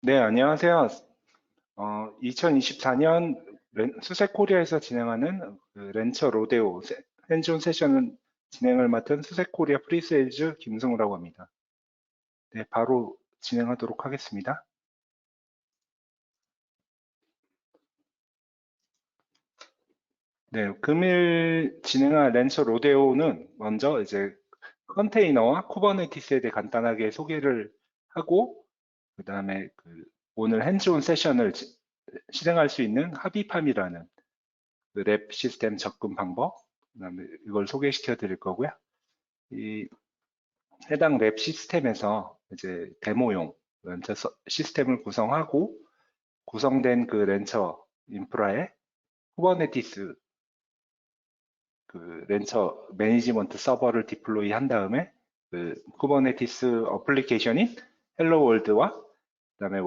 네, 안녕하세요. 2024년 수색 코리아에서 진행하는 그 렌처 로데오 핸즈온 세션 진행을 맡은 수색 코리아 프리세일즈 김승우라고 합니다. 네, 바로 진행하도록 하겠습니다. 네, 금일 진행할 렌처 로데오는 먼저 이제 컨테이너와 쿠버네티스에 대해 간단하게 소개를 하고, 그 다음에 오늘 핸즈온 세션을 실행할 수 있는 하비팜이라는 랩 시스템 접근 방법, 그다음에 이걸 소개시켜 드릴 거고요. 이 해당 랩 시스템에서 이제 데모용 렌처 시스템을 구성하고 구성된 그 렌처 인프라에 쿠버네티스 그 렌처 매니지먼트 서버를 디플로이 한 다음에 그 쿠버네티스 어플리케이션인 헬로 월드와 그다음에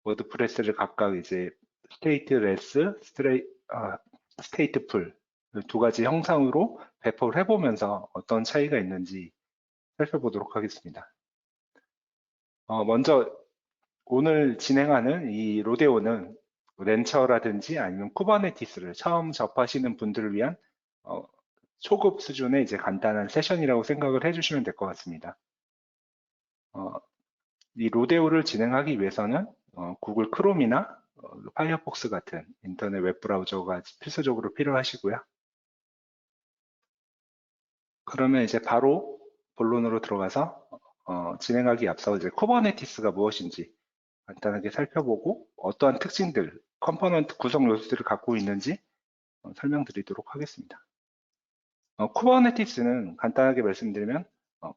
워드프레스를 각각 이제 스테이트레스, 스테이트풀 두 가지 형상으로 배포를 해보면서 어떤 차이가 있는지 살펴보도록 하겠습니다. 먼저 오늘 진행하는 이 로데오는 렌처라든지 아니면 쿠버네티스를 처음 접하시는 분들을 위한 어, 초급 수준의 이제 간단한 세션이라고 생각을 해주시면 될 것 같습니다. 어, 이 로데오를 진행하기 위해서는 구글 크롬이나 파이어폭스 같은 인터넷 웹브라우저가 필수적으로 필요하시고요. 그러면 이제 바로 본론으로 들어가서 진행하기 앞서 이제 쿠버네티스가 무엇인지 간단하게 살펴보고 어떠한 특징들, 컴포넌트 구성 요소들을 갖고 있는지 설명드리도록 하겠습니다. 쿠버네티스는 간단하게 말씀드리면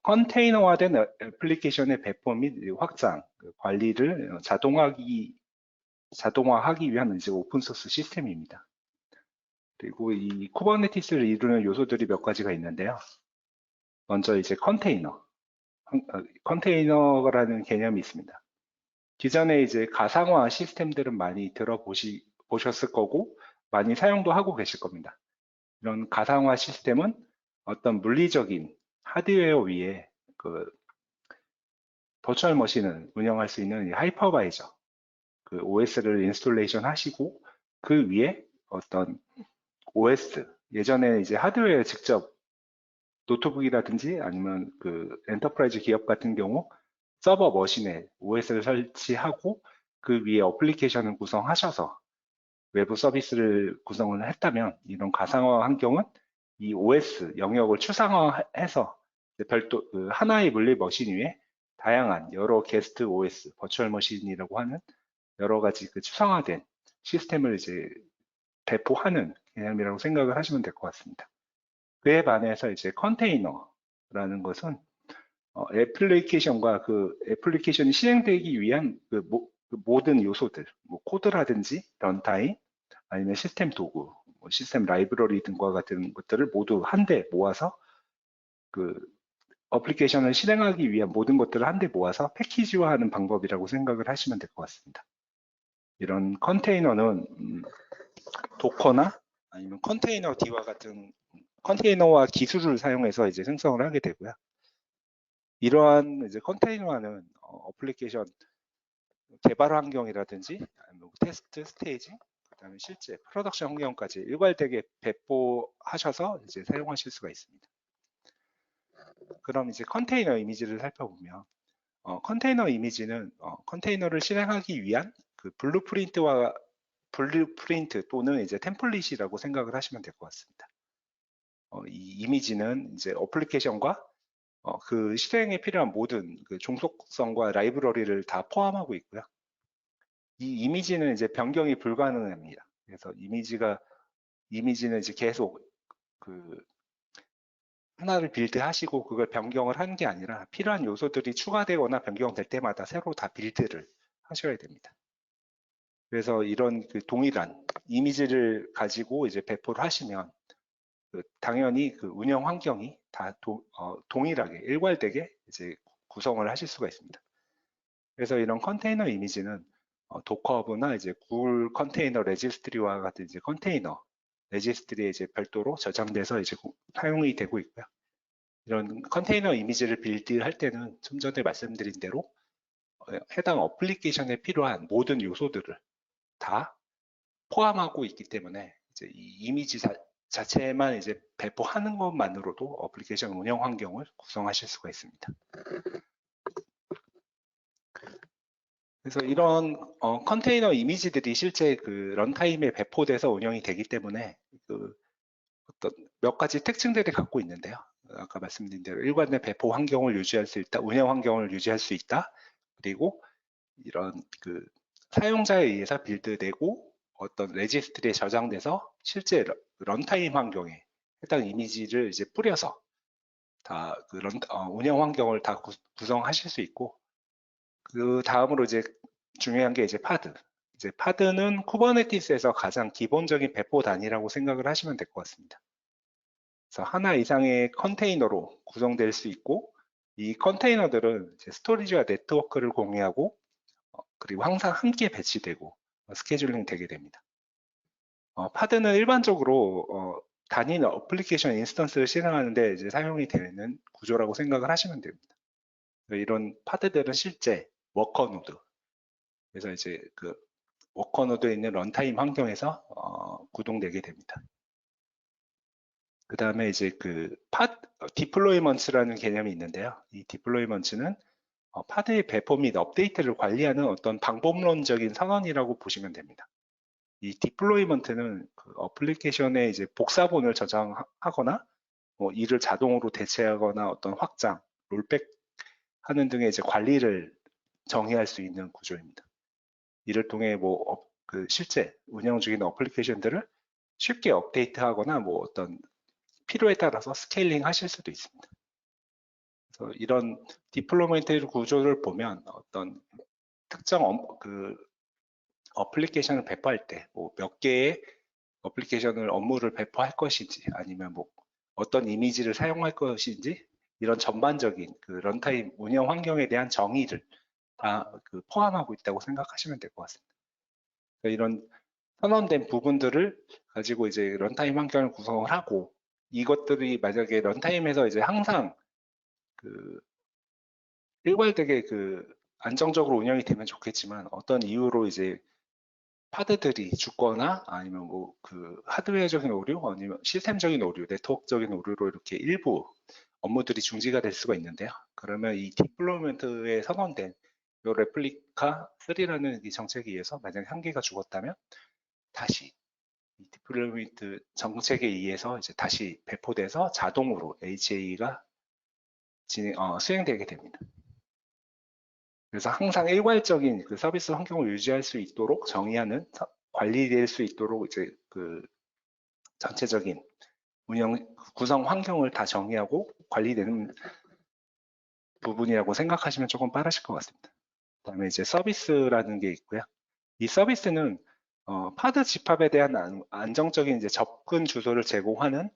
컨테이너화된 애플리케이션의 배포 및 확장, 관리를 자동화하기 위한 이제 오픈소스 시스템입니다. 그리고 이 쿠버네티스를 이루는 요소들이 몇 가지가 있는데요. 먼저 이제 컨테이너라는 개념이 있습니다. 기존에 이제 가상화 시스템들은 많이 보셨을 거고 많이 사용도 하고 계실 겁니다. 이런 가상화 시스템은 어떤 물리적인 하드웨어 위에 그 버추얼 머신을 운영할 수 있는 하이퍼바이저, 그 OS를 인스톨레이션 하시고 그 위에 어떤 OS, 예전에 이제 하드웨어 직접 노트북이라든지 아니면 그 엔터프라이즈 기업 같은 경우 서버 머신에 OS를 설치하고 그 위에 어플리케이션을 구성하셔서 외부 서비스를 구성을 했다면 이런 가상화 환경은 이 OS 영역을 추상화해서 별도 그 하나의 물리 머신 위에 다양한 여러 게스트 OS, 버추얼 머신이라고 하는 여러 가지 그 추상화된 시스템을 이제 배포하는 개념이라고 생각을 하시면 될 것 같습니다. 그에 반해서 이제 컨테이너라는 것은 애플리케이션과 그 애플리케이션이 실행되기 위한 그 모든 요소들, 뭐 코드라든지 런타임, 아니면 시스템 도구, 뭐 시스템 라이브러리 등과 같은 것들을 모두 한데 모아서 그 어플리케이션을 실행하기 위한 모든 것들을 한데 모아서 패키지화하는 방법이라고 생각을 하시면 될 것 같습니다. 이런 컨테이너는 도커나 아니면 컨테이너 D와 같은 컨테이너와 기술을 사용해서 이제 생성을 하게 되고요. 이러한 이제 컨테이너와는 어플리케이션 개발 환경이라든지 아니면 테스트 스테이지, 그다음에 실제 프로덕션 환경까지 일괄되게 배포하셔서 이제 사용하실 수가 있습니다. 그럼 이제 컨테이너 이미지를 살펴보면 컨테이너 이미지는 컨테이너를 실행하기 위한 그 블루프린트 또는 이제 템플릿이라고 생각을 하시면 될 것 같습니다. 이 이미지는 이제 어플리케이션과 그 실행에 필요한 모든 그 종속성과 라이브러리를 다 포함하고 있고요. 이 이미지는 이제 변경이 불가능합니다. 그래서 이미지는 이제 계속 그 하나를 빌드하시고 그걸 변경을 하는 게 아니라 필요한 요소들이 추가되거나 변경될 때마다 새로 다 빌드를 하셔야 됩니다. 그래서 이런 그 동일한 이미지를 가지고 이제 배포를 하시면 당연히 그 운영 환경이 다 동일하게 일괄되게 이제 구성을 하실 수가 있습니다. 그래서 이런 컨테이너 이미지는 도커브나 이제 구글 컨테이너 레지스트리와 같은 이제 컨테이너 레지스트리에 이제 별도로 저장돼서 이제 사용이 되고 있고요. 이런 컨테이너 이미지를 빌드할 때는 좀 전에 말씀드린 대로 해당 어플리케이션에 필요한 모든 요소들을 다 포함하고 있기 때문에 이제 이 이미지 자체만 이제 배포하는 것만으로도 어플리케이션 운영 환경을 구성하실 수가 있습니다. 그래서 이런 컨테이너 이미지들이 실제 그 런타임에 배포돼서 운영이 되기 때문에 그 어떤 몇 가지 특징들을 갖고 있는데요. 아까 말씀드린 대로 일관된 배포 환경을 유지할 수 있다, 운영 환경을 유지할 수 있다, 그리고 이런 그 사용자에 의해서 빌드되고 어떤 레지스트리에 저장돼서 실제 런타임 환경에 해당 이미지를 이제 뿌려서 다 그 운영 환경을 다 구성하실 수 있고, 그 다음으로 이제 중요한 게 이제 파드. 이제 파드는 쿠버네티스에서 가장 기본적인 배포 단위라고 생각을 하시면 될 것 같습니다. 그래서 하나 이상의 컨테이너로 구성될 수 있고, 이 컨테이너들은 이제 스토리지와 네트워크를 공유하고 그리고 항상 함께 배치되고 스케줄링 되게 됩니다. 파드는 일반적으로 단일 어플리케이션 인스턴스를 실행하는데 이제 사용이 되는 구조라고 생각을 하시면 됩니다. 이런 파드들은 실제 워커 노드, 그래서 이제 그 워커 노드에 있는 런타임 환경에서 구동되게 됩니다. 그 다음에 이제 그 디플로이먼트라는 개념이 있는데요. 이 디플로이먼트는 파드의 배포 및 업데이트를 관리하는 어떤 방법론적인 선언이라고 보시면 됩니다. 이 디플로이먼트는 그 어플리케이션에 이제 복사본을 저장하거나 뭐 이를 자동으로 대체하거나 어떤 확장, 롤백 하는 등의 이제 관리를 정의할 수 있는 구조입니다. 이를 통해 뭐 그 실제 운영 중인 어플리케이션들을 쉽게 업데이트하거나 뭐 어떤 필요에 따라서 스케일링 하실 수도 있습니다. 그래서 이런 디플로이먼트 구조를 보면 어떤 특정 그 어플리케이션을 배포할 때 뭐 몇 개의 어플리케이션을 업무를 배포할 것인지 아니면 뭐 어떤 이미지를 사용할 것인지 이런 전반적인 그 런타임 운영 환경에 대한 정의를 다 그 포함하고 있다고 생각하시면 될 것 같습니다. 이런 선언된 부분들을 가지고 이제 런타임 환경을 구성을 하고 이것들이 만약에 런타임에서 이제 항상 그 일괄되게 그 안정적으로 운영이 되면 좋겠지만 어떤 이유로 이제 파드들이 죽거나 아니면 뭐 그 하드웨어적인 오류 아니면 시스템적인 오류, 네트워크적인 오류로 이렇게 일부 업무들이 중지가 될 수가 있는데요. 그러면 이 디플로이먼트에 선언된 이 레플리카 3라는 이 정책에 의해서 만약에 한 개가 죽었다면 다시 이 디플로이먼트 정책에 의해서 이제 다시 배포돼서 자동으로 HA가 수행되게 됩니다. 그래서 항상 일괄적인 그 서비스 환경을 유지할 수 있도록 정의하는 관리될 수 있도록 이제 그 전체적인 운영 구성 환경을 다 정의하고 관리되는 부분이라고 생각하시면 조금 빠르실 것 같습니다. 그다음에 이제 서비스라는 게 있고요. 이 서비스는 파드 집합에 대한 안정적인 이제 접근 주소를 제공하는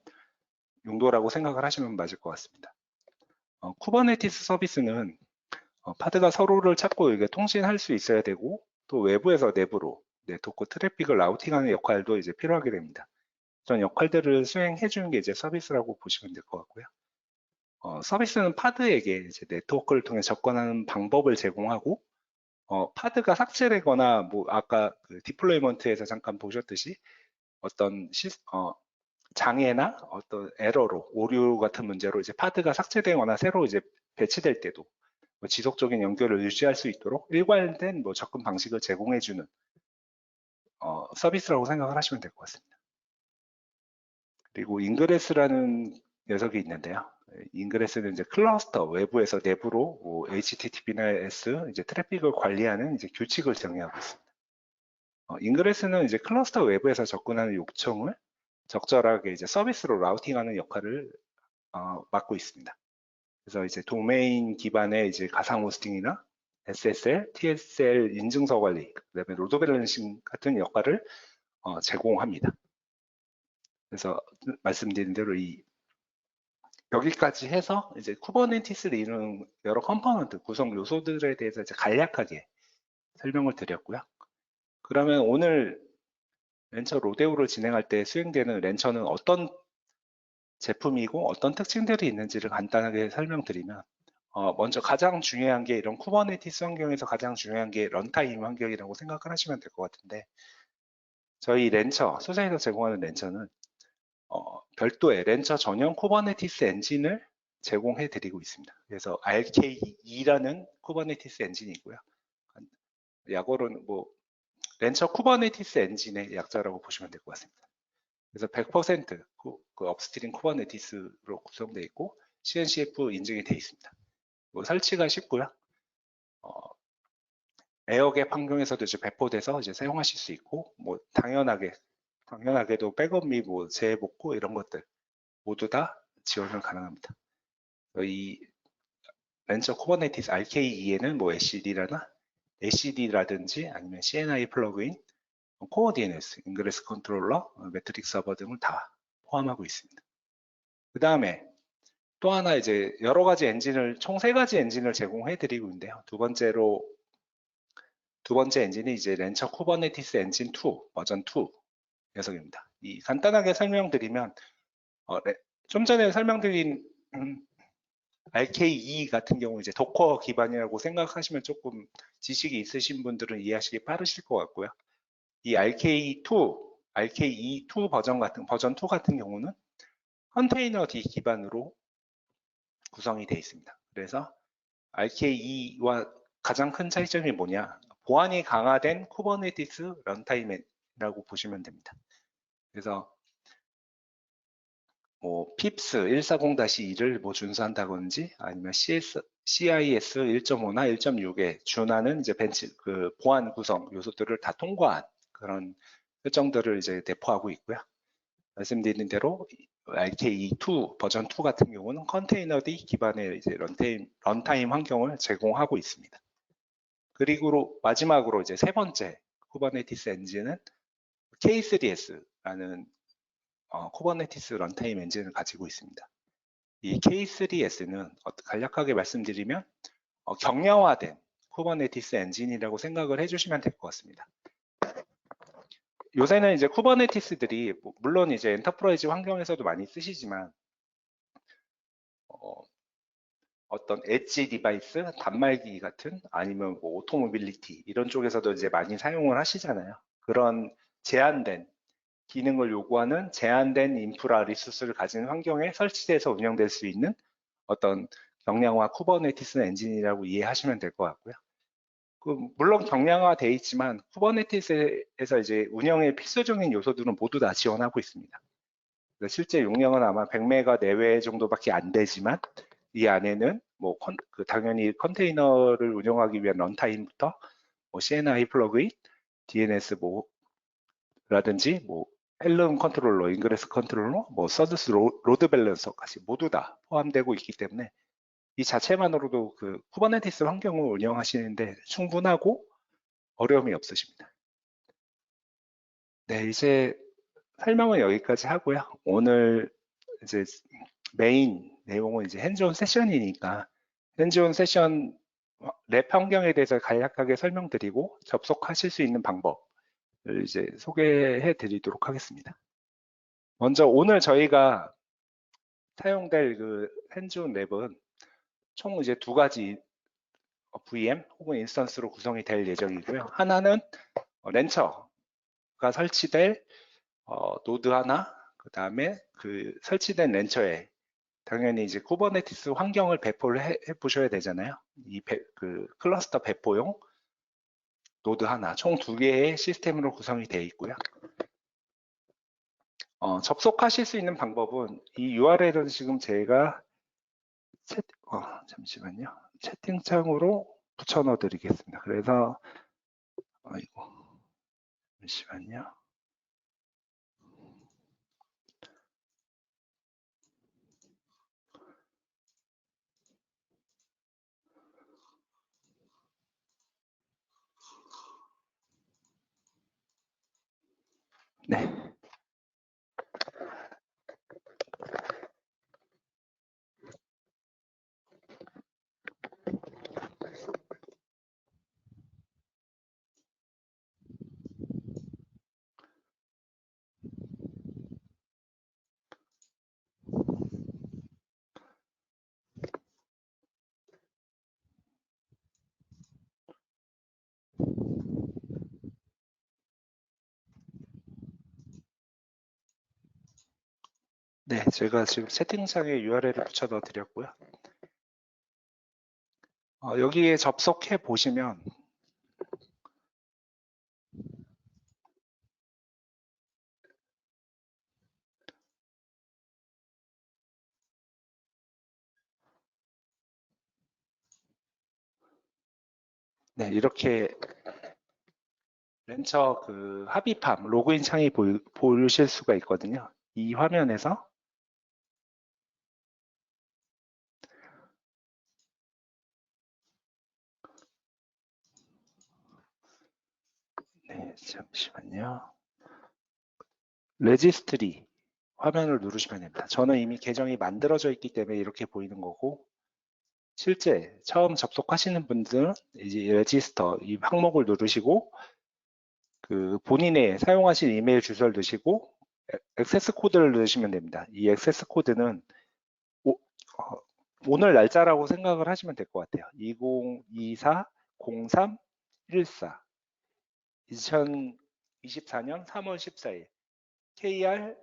용도라고 생각을 하시면 맞을 것 같습니다. 쿠버네티스 서비스는 파드가 서로를 찾고 이게 통신할 수 있어야 되고 또 외부에서 내부로 네트워크 트래픽을 라우팅하는 역할도 이제 필요하게 됩니다. 그런 역할들을 수행해 주는 게 이제 서비스라고 보시면 될 것 같고요. 서비스는 파드에게 이제 네트워크를 통해 접근하는 방법을 제공하고 파드가 삭제되거나 뭐 아까 그 디플로이먼트에서 잠깐 보셨듯이 어떤 장애나 어떤 에러로 오류 같은 문제로 이제 파드가 삭제되거나 새로 이제 배치될 때도 뭐 지속적인 연결을 유지할 수 있도록 일관된 뭐 접근 방식을 제공해주는 서비스라고 생각을 하시면 될 것 같습니다. 그리고 인그레스라는 녀석이 있는데요. 인그레스는 이제 클러스터 외부에서 내부로 뭐 HTTP나 S 이제 트래픽을 관리하는 이제 규칙을 정의하고 있습니다. 인그레스는 이제 클러스터 외부에서 접근하는 요청을 적절하게 이제 서비스로 라우팅하는 역할을 맡고 있습니다. 그래서 이제 도메인 기반의 이제 가상 호스팅이나 SSL, TSL 인증서 관리, 그다음에 로드 밸런싱 같은 역할을 제공합니다. 그래서 말씀드린 대로 여기까지 해서 이제 쿠버네티스를 이루는 여러 컴포넌트 구성 요소들에 대해서 이제 간략하게 설명을 드렸고요. 그러면 오늘 렌처 로데오를 진행할 때 수행되는 렌처는 어떤 제품이고 어떤 특징들이 있는지를 간단하게 설명드리면 먼저 가장 중요한 게 이런 쿠버네티스 환경에서 가장 중요한 게 런타임 환경이라고 생각을 하시면 될 것 같은데 저희 렌처, 소사에서 제공하는 렌처는 별도의 렌처 전용 쿠버네티스 엔진을 제공해 드리고 있습니다. 그래서 RKE라는 쿠버네티스 엔진이 있고요. 약어로는 뭐 렌처 쿠버네티스 엔진의 약자라고 보시면 될 것 같습니다. 그래서 100% 그 업스트림 쿠버네티스로 구성되어 있고 CNCF 인증이 되어 있습니다. 뭐 설치가 쉽고요. 에어갭 환경에서도 이제 배포돼서 이제 사용하실 수 있고, 뭐 당연하게도 백업 및 뭐 재복구 이런 것들 모두 다 지원을 가능합니다. 이 렌처 쿠버네티스 RKE에는 뭐 LCD라든지 아니면 CNI 플러그인, 코어 DNS, 인그레스 컨트롤러, 매트릭스 서버 등을 다 포함하고 있습니다. 그 다음에 또 하나 이제 여러 가지 엔진을 총 3가지 엔진을 제공해 드리고 있는데요. 두 번째 엔진이 이제 렌처 쿠버네티스 엔진 2 버전 2 녀석입니다. 이 간단하게 설명드리면 좀 전에 설명드린 RKE 같은 경우 이제 도커 기반이라고 생각하시면 조금 지식이 있으신 분들은 이해하시기 빠르실 것 같고요. 이 RKE2 버전 2 같은 경우는 컨테이너 D 기반으로 구성이 되어 있습니다. 그래서 RKE와 가장 큰 차이점이 뭐냐? 보안이 강화된 쿠버네티스 런타임이라고 보시면 됩니다. 그래서 뭐 PIPS 140-2를 뭐 준수한다든지 아니면 CIS 1.5나 1.6에 준하는 이제 그 보안 구성 요소들을 다 통과한 그런 설정들을 이제 내포하고 있고요. 말씀드린 대로 RKE2 버전 2 같은 경우는 컨테이너 D 기반의 이제 런타임 환경을 제공하고 있습니다. 그리고 마지막으로 이제 세 번째 쿠버네티스 엔진은 K3S라는 쿠버네티스 런타임 엔진을 가지고 있습니다. 이 K3S는 간략하게 말씀드리면 경량화된 쿠버네티스 엔진이라고 생각을 해주시면 될 것 같습니다. 요새는 이제 쿠버네티스들이 물론 이제 엔터프라이즈 환경에서도 많이 쓰시지만 어떤 엣지 디바이스, 단말기 같은 아니면 뭐 오토모빌리티 이런 쪽에서도 이제 많이 사용을 하시잖아요. 그런 제한된 기능을 요구하는 제한된 인프라 리소스를 가진 환경에 설치돼서 운영될 수 있는 어떤 경량화 쿠버네티스 엔진이라고 이해하시면 될 것 같고요. 물론 경량화돼 있지만 쿠버네티스에서 이제 운영의 필수적인 요소들은 모두 다 지원하고 있습니다. 실제 용량은 아마 100메가 내외 정도밖에 안 되지만 이 안에는 뭐 당연히 컨테이너를 운영하기 위한 런타임부터 뭐 CNI 플러그인, DNS 라든지 뭐 헬름 컨트롤러, 인그레스 컨트롤러, 뭐 서드스 로드 밸런서까지 모두 다 포함되고 있기 때문에 이 자체만으로도 그 쿠버네티스 환경을 운영하시는데 충분하고 어려움이 없으십니다. 네, 이제 설명은 여기까지 하고요. 오늘 이제 메인 내용은 이제 핸즈온 세션이니까 핸즈온 세션 랩 환경에 대해서 간략하게 설명드리고 접속하실 수 있는 방법을 이제 소개해 드리도록 하겠습니다. 먼저 오늘 저희가 사용될 그 핸즈온 랩은 총 이제 2가지 VM 혹은 인스턴스로 구성이 될 예정이고요. 하나는 렌처가 설치될 노드 하나, 그 다음에 그 설치된 렌처에 당연히 이제 쿠버네티스 환경을 배포를 해 보셔야 되잖아요. 그 클러스터 배포용 노드 하나, 총 2개의 시스템으로 구성이 되어 있고요. 접속하실 수 있는 방법은 이 URL은 지금 제가 잠시만요. 채팅창으로 붙여 넣어 드리겠습니다. 그래서 아이고 잠시만요. 네. 네, 제가 지금 채팅창에 URL을 붙여 넣어 드렸고요. 여기에 접속해 보시면 네, 이렇게 렌처 그 합의팜 로그인 창이 보이실 수가 있거든요. 이 화면에서 네, 잠시만요. 레지스트리 화면을 누르시면 됩니다. 저는 이미 계정이 만들어져 있기 때문에 이렇게 보이는 거고, 실제 처음 접속하시는 분들은 이제 레지스터 이 항목을 누르시고 그 본인의 사용하실 이메일 주소를 넣으시고 액세스 코드를 넣으시면 됩니다. 이 액세스 코드는 오늘 날짜라고 생각을 하시면 될 것 같아요. 2024-03-14 2024년 3월 14일 KR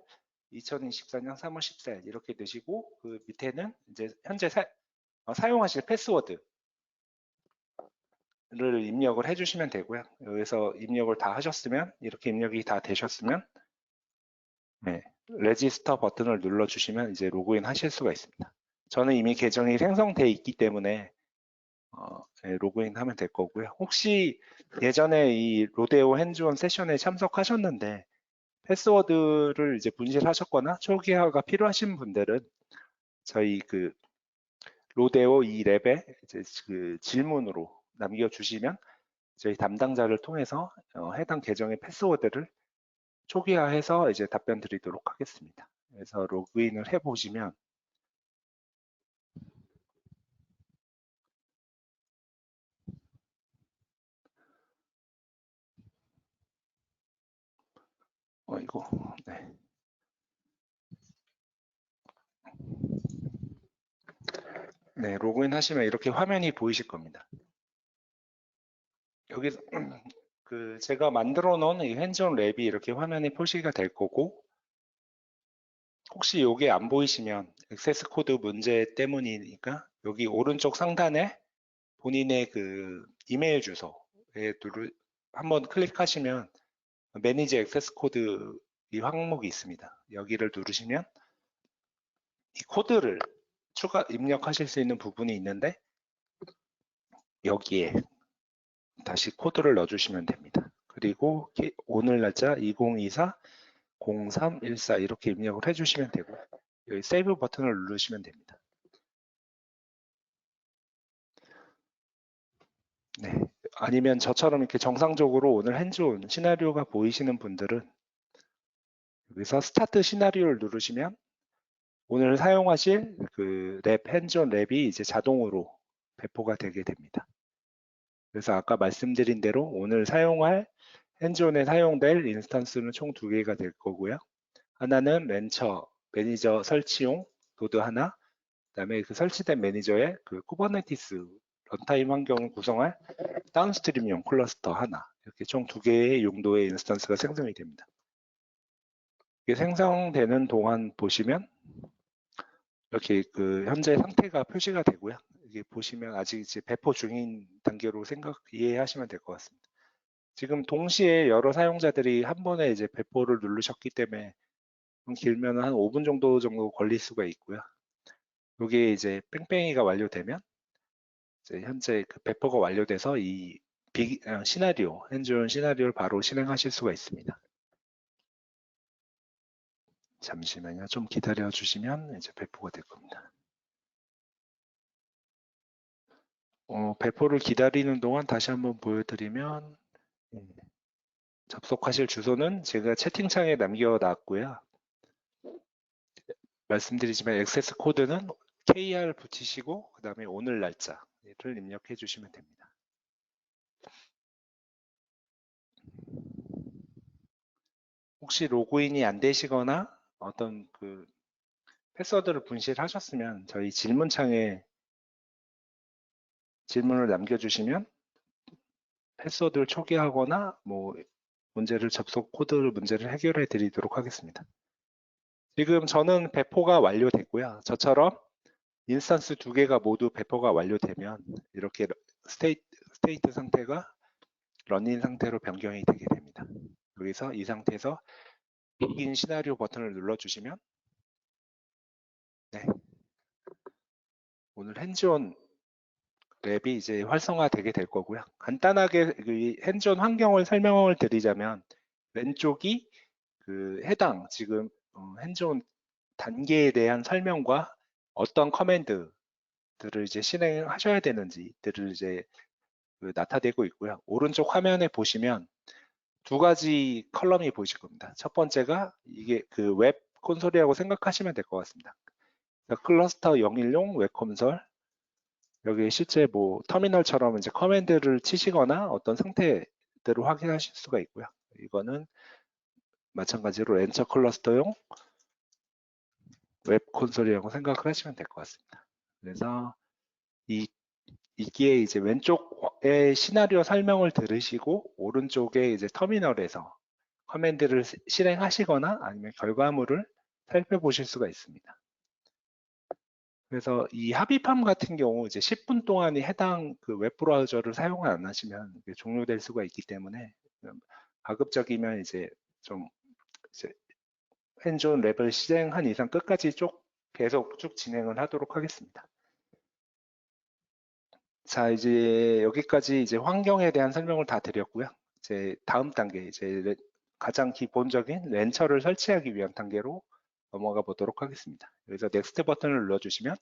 2024년 3월 14일 이렇게 넣으시고 그 밑에는 이제 현재 사용하실 패스워드를 입력을 해주시면 되고요. 여기서 입력을 다 하셨으면 이렇게 입력이 다 되셨으면 네, 레지스터 버튼을 눌러주시면 이제 로그인 하실 수가 있습니다. 저는 이미 계정이 생성되어 있기 때문에 네, 로그인 하면 될 거고요. 혹시 예전에 이 로데오 핸즈온 세션에 참석하셨는데 패스워드를 이제 분실하셨거나 초기화가 필요하신 분들은 저희 그 로데오 이 랩에 이제 그 질문으로 남겨주시면 저희 담당자를 통해서 해당 계정의 패스워드를 초기화해서 이제 답변 드리도록 하겠습니다. 그래서 로그인을 해보시면 이거 네. 네, 로그인 하시면 이렇게 화면이 보이실 겁니다. 여기서 그 제가 만들어 놓은 이 핸즈온 랩이 이렇게 화면에 표시가 될 거고 혹시 이게 안 보이시면 액세스 코드 문제 때문이니까 여기 오른쪽 상단에 본인의 그 이메일 주소에 한번 클릭하시면 매니지 액세스 코드 이 항목이 있습니다. 여기를 누르시면 이 코드를 추가 입력하실 수 있는 부분이 있는데 여기에 다시 코드를 넣어주시면 됩니다. 그리고 오늘 날짜 2024-03-14 이렇게 입력을 해주시면 되고 여기 세이브 버튼을 누르시면 됩니다. 네. 아니면 저처럼 이렇게 정상적으로 오늘 핸즈온 시나리오가 보이시는 분들은 여기서 스타트 시나리오를 누르시면 오늘 사용하실 그 랩 핸즈온 랩이 이제 자동으로 배포가 되게 됩니다. 그래서 아까 말씀드린 대로 오늘 사용할 핸즈온에 사용될 인스턴스는 총 2개가 될 거고요. 하나는 매니저 설치용 노드 하나, 그다음에 그 설치된 매니저의 그 쿠버네티스 런타임 환경을 구성할 다운스트림용 클러스터 하나, 이렇게 총 2개의 용도의 인스턴스가 생성이 됩니다. 이게 생성되는 동안 보시면 이렇게 그 현재 상태가 표시가 되고요. 이게 보시면 아직 이제 배포 중인 단계로 이해하시면 될 것 같습니다. 지금 동시에 여러 사용자들이 한 번에 이제 배포를 누르셨기 때문에 길면 한 5분 정도 걸릴 수가 있고요. 이게 이제 뺑뺑이가 완료되면 이제 현재 그 배포가 완료돼서 이 시나리오, 핸즈온 시나리오를 바로 실행하실 수가 있습니다. 잠시만요. 좀 기다려 주시면 이제 배포가 될 겁니다. 배포를 기다리는 동안 다시 한번 보여드리면 접속하실 주소는 제가 채팅창에 남겨놨고요. 말씀드리지만 액세스 코드는 KR 붙이시고 그 다음에 오늘 날짜를 입력해 주시면 됩니다. 혹시 로그인이 안 되시거나 어떤 그 패스워드를 분실하셨으면 저희 질문창에 질문을 남겨주시면 패스워드를 초기화하거나 뭐 접속 코드 문제를 해결해 드리도록 하겠습니다. 지금 저는 배포가 완료됐고요. 저처럼 인스턴스 두 개가 모두 배포가 완료되면 이렇게 스테이트 상태가 런인 상태로 변경이 되게 됩니다. 여기서 이 상태에서 begin 시나리오 버튼을 눌러주시면 네, 오늘 핸즈온 랩이 이제 활성화되게 될 거고요. 간단하게 그 핸즈온 환경을 설명을 드리자면 왼쪽이 그 해당 지금 핸즈온 단계에 대한 설명과 어떤 커맨드들을 이제 실행하셔야 되는지들을 이제 나타내고 있고요. 오른쪽 화면에 보시면 두 가지 컬럼이 보이실 겁니다. 첫 번째가 이게 그 웹 콘솔이라고 생각하시면 될 것 같습니다. 클러스터 010 웹 콘솔, 여기 실제 뭐 터미널처럼 이제 커맨드를 치시거나 어떤 상태들을 확인하실 수가 있고요. 이거는 마찬가지로 렌처 클러스터용 웹 콘솔이라고 생각을 하시면 될 것 같습니다. 그래서 이게 이제 왼쪽에 시나리오 설명을 들으시고 오른쪽에 이제 터미널에서 커맨드를 실행하시거나 아니면 결과물을 살펴보실 수가 있습니다. 그래서 이 합의팜 같은 경우 이제 10분 동안이 해당 그 웹브라우저를 사용을 안 하시면 종료될 수가 있기 때문에 가급적이면 이제 좀 이제 핸즈온 랩을 실행한 이상 끝까지 계속 쭉 진행을 하도록 하겠습니다. 자, 이제 여기까지 이제 환경에 대한 설명을 다 드렸고요. 이제 다음 단계, 이제 가장 기본적인 렌처를 설치하기 위한 단계로 넘어가 보도록 하겠습니다. 여기서 넥스트 버튼을 눌러주시면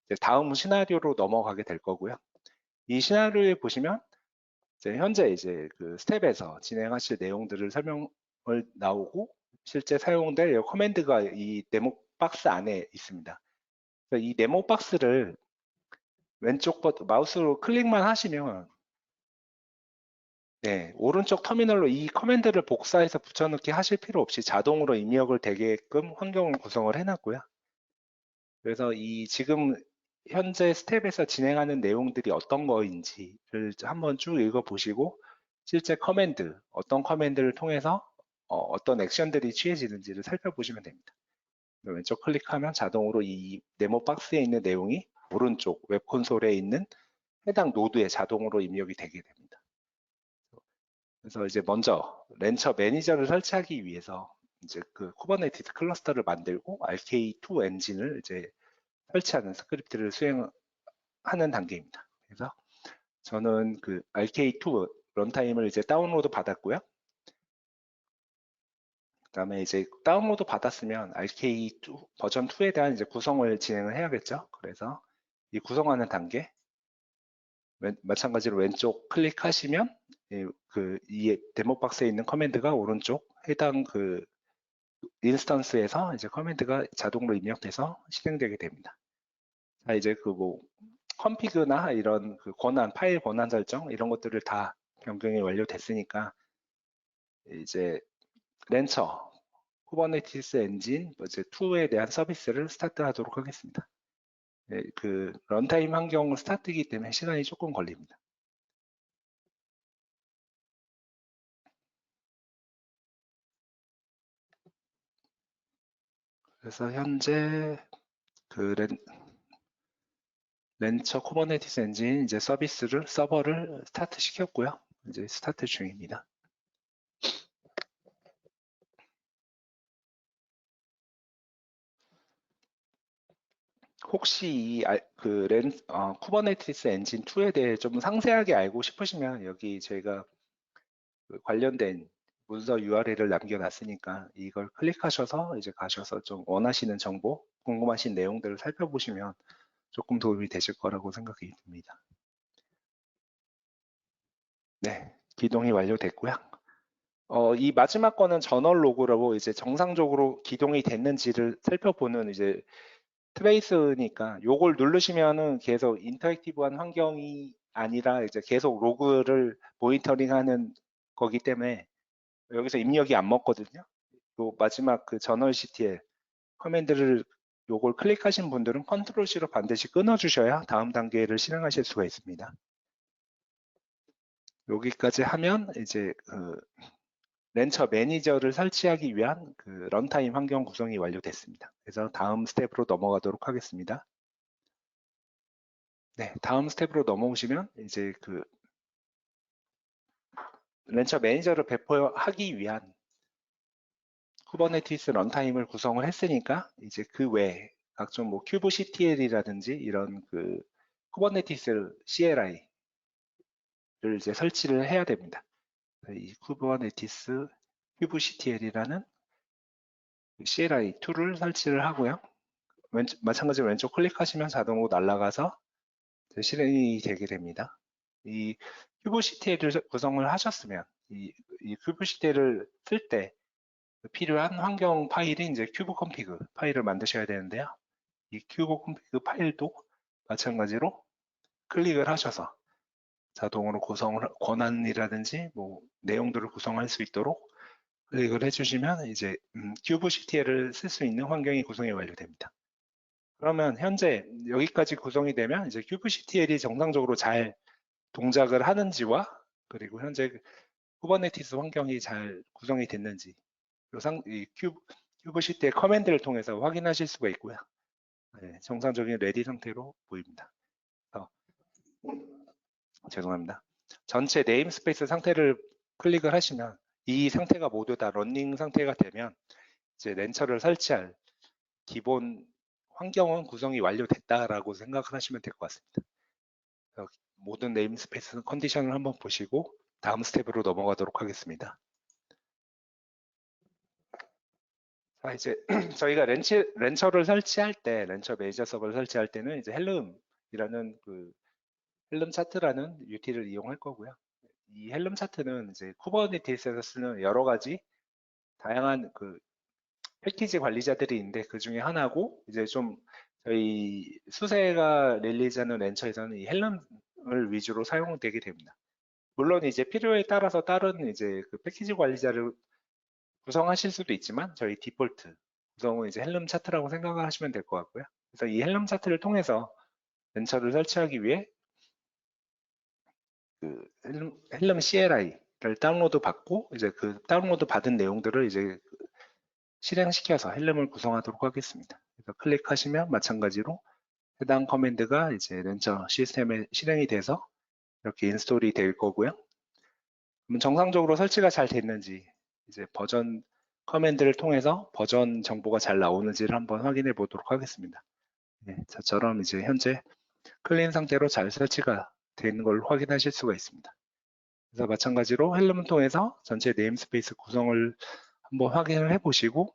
이제 다음 시나리오로 넘어가게 될 거고요. 이 시나리오에 보시면 이제 현재 이제 그 스텝에서 진행하실 내용들을 설명을 나오고 실제 사용될 커맨드가 이 네모 박스 안에 있습니다. 이 네모 박스를 왼쪽 버튼 마우스로 클릭만 하시면 네, 오른쪽 터미널로 이 커맨드를 복사해서 붙여넣기 하실 필요 없이 자동으로 입력을 되게끔 환경을 구성을 해놨고요. 그래서 이 지금 현재 스텝에서 진행하는 내용들이 어떤 거인지를 한번 쭉 읽어보시고 실제 커맨드, 어떤 커맨드를 통해서 어떤 액션들이 취해지는지를 살펴보시면 됩니다. 왼쪽 클릭하면 자동으로 이 네모 박스에 있는 내용이 오른쪽 웹 콘솔에 있는 해당 노드에 자동으로 입력이 되게 됩니다. 그래서 이제 먼저 렌처 매니저를 설치하기 위해서 이제 그 쿠버네티스 클러스터를 만들고 RK2 엔진을 이제 설치하는 스크립트를 수행하는 단계입니다. 그래서 저는 그 RK2 런타임을 이제 다운로드 받았고요. 그다음에 이제 다운로드 받았으면 RK2 버전 2에 대한 이제 구성을 진행을 해야겠죠. 그래서 이 구성하는 단계 마찬가지로 왼쪽 클릭하시면 이 데모 박스에 있는 커맨드가 오른쪽 해당 그 인스턴스에서 이제 커맨드가 자동으로 입력돼서 실행되게 됩니다. 자, 이제 그 뭐 컴피그나 이런 그 권한, 파일 권한 설정 이런 것들을 다 변경이 완료됐으니까 이제 렌처 쿠버네티스 엔진 이제 2에 대한 서비스를 스타트하도록 하겠습니다. 네, 그 런타임 환경 스타트이기 때문에 시간이 조금 걸립니다. 그래서 현재 그 렌처 쿠버네티스 엔진 이제 서버를 스타트 시켰고요. 이제 스타트 중입니다. 혹시 이 쿠버네티스 엔진 2에 대해 좀 상세하게 알고 싶으시면 여기 저희가 그 관련된 문서 URL을 남겨놨으니까 이걸 클릭하셔서 이제 가셔서 좀 원하시는 정보, 궁금하신 내용들을 살펴보시면 조금 도움이 되실 거라고 생각이 듭니다. 네, 기동이 완료됐고요. 이 마지막 거는 저널 로그라고 이제 정상적으로 기동이 됐는지를 살펴보는 이제 트레이스니까 요걸 누르시면은 계속 인터랙티브한 환경이 아니라 이제 계속 로그를 모니터링하는 거기 때문에 여기서 입력이 안 먹거든요. 요 마지막 그 저널 CTL 커맨드를 요걸 클릭하신 분들은 컨트롤 C로 반드시 끊어주셔야 다음 단계를 실행하실 수가 있습니다. 여기까지 하면 이제 렌처 매니저를 설치하기 위한 그 런타임 환경 구성이 완료됐습니다. 그래서 다음 스텝으로 넘어가도록 하겠습니다. 네, 다음 스텝으로 넘어오시면 이제 그 렌처 매니저를 배포하기 위한 쿠버네티스 런타임을 구성을 했으니까 이제 그 외에 각종 뭐 큐브 CTL이라든지 이런 그 쿠버네티스 CLI를 이제 설치를 해야 됩니다. 이 쿠버네티스 큐브 CTL이라는 CLI 툴을 설치를 하고요. 마찬가지로 왼쪽 클릭하시면 자동으로 날아가서 실행이 되게 됩니다. 이 큐브CTL을 구성을 하셨으면 이 큐브CTL을 쓸 때 필요한 환경 파일이 이제 큐브config 파일을 만드셔야 되는데요. 이 큐브config 파일도 마찬가지로 클릭을 하셔서 자동으로 구성을 권한이라든지 뭐 내용들을 구성할 수 있도록 클릭을 해주시면 이제 큐브CTL을 쓸 수 있는 환경이 구성이 완료됩니다. 그러면 현재 여기까지 구성이 되면 이제 큐브CTL이 정상적으로 잘 동작을 하는지와 그리고 현재 쿠버네티스 환경이 잘 구성이 됐는지 이 큐브CTL 커맨드를 통해서 확인하실 수가 있고요. 네, 정상적인 레디 상태로 보입니다. 죄송합니다. 전체 네임스페이스 상태를 클릭을 하시면 이 상태가 모두 다 러닝 상태가 되면 이제 렌처를 설치할 기본 환경은 구성이 완료됐다라고 생각을 하시면 될 것 같습니다. 모든 네임스페이스 컨디션을 한번 보시고 다음 스텝으로 넘어가도록 하겠습니다. 자, 이제 저희가 렌처를 설치할 때, 렌처 매니저 서버를 설치할 때는 이제 헬름이라는 그 헬름 차트라는 UT를 이용할 거고요. 이 헬름 차트는 이제 쿠버네티스에서 쓰는 여러 가지 다양한 그 패키지 관리자들이 있는데 그 중에 하나고 이제 좀 저희 수세가 릴리즈하는 렌처에서는 이 헬름을 위주로 사용되게 됩니다. 물론 이제 필요에 따라서 다른 이제 그 패키지 관리자를 구성하실 수도 있지만 저희 디폴트 구성은 이제 헬름 차트라고 생각을 하시면 될 것 같고요. 그래서 이 헬름 차트를 통해서 렌처를 설치하기 위해 그 헬름 CLI를 다운로드 받고 이제 그 다운로드 받은 내용들을 이제 실행시켜서 헬름을 구성하도록 하겠습니다. 그래서 클릭하시면 마찬가지로 해당 커맨드가 이제 렌처 시스템에 실행이 돼서 이렇게 인스톨이 될 거고요. 그럼 정상적으로 설치가 잘 됐는지 이제 버전 커맨드를 통해서 버전 정보가 잘 나오는지를 한번 확인해 보도록 하겠습니다. 네, 저처럼 이제 현재 클린 상태로 잘 설치가 되는 걸 확인하실 수가 있습니다. 그래서 마찬가지로 헬름을 통해서 전체 네임스페이스 구성을 한번 확인을 해 보시고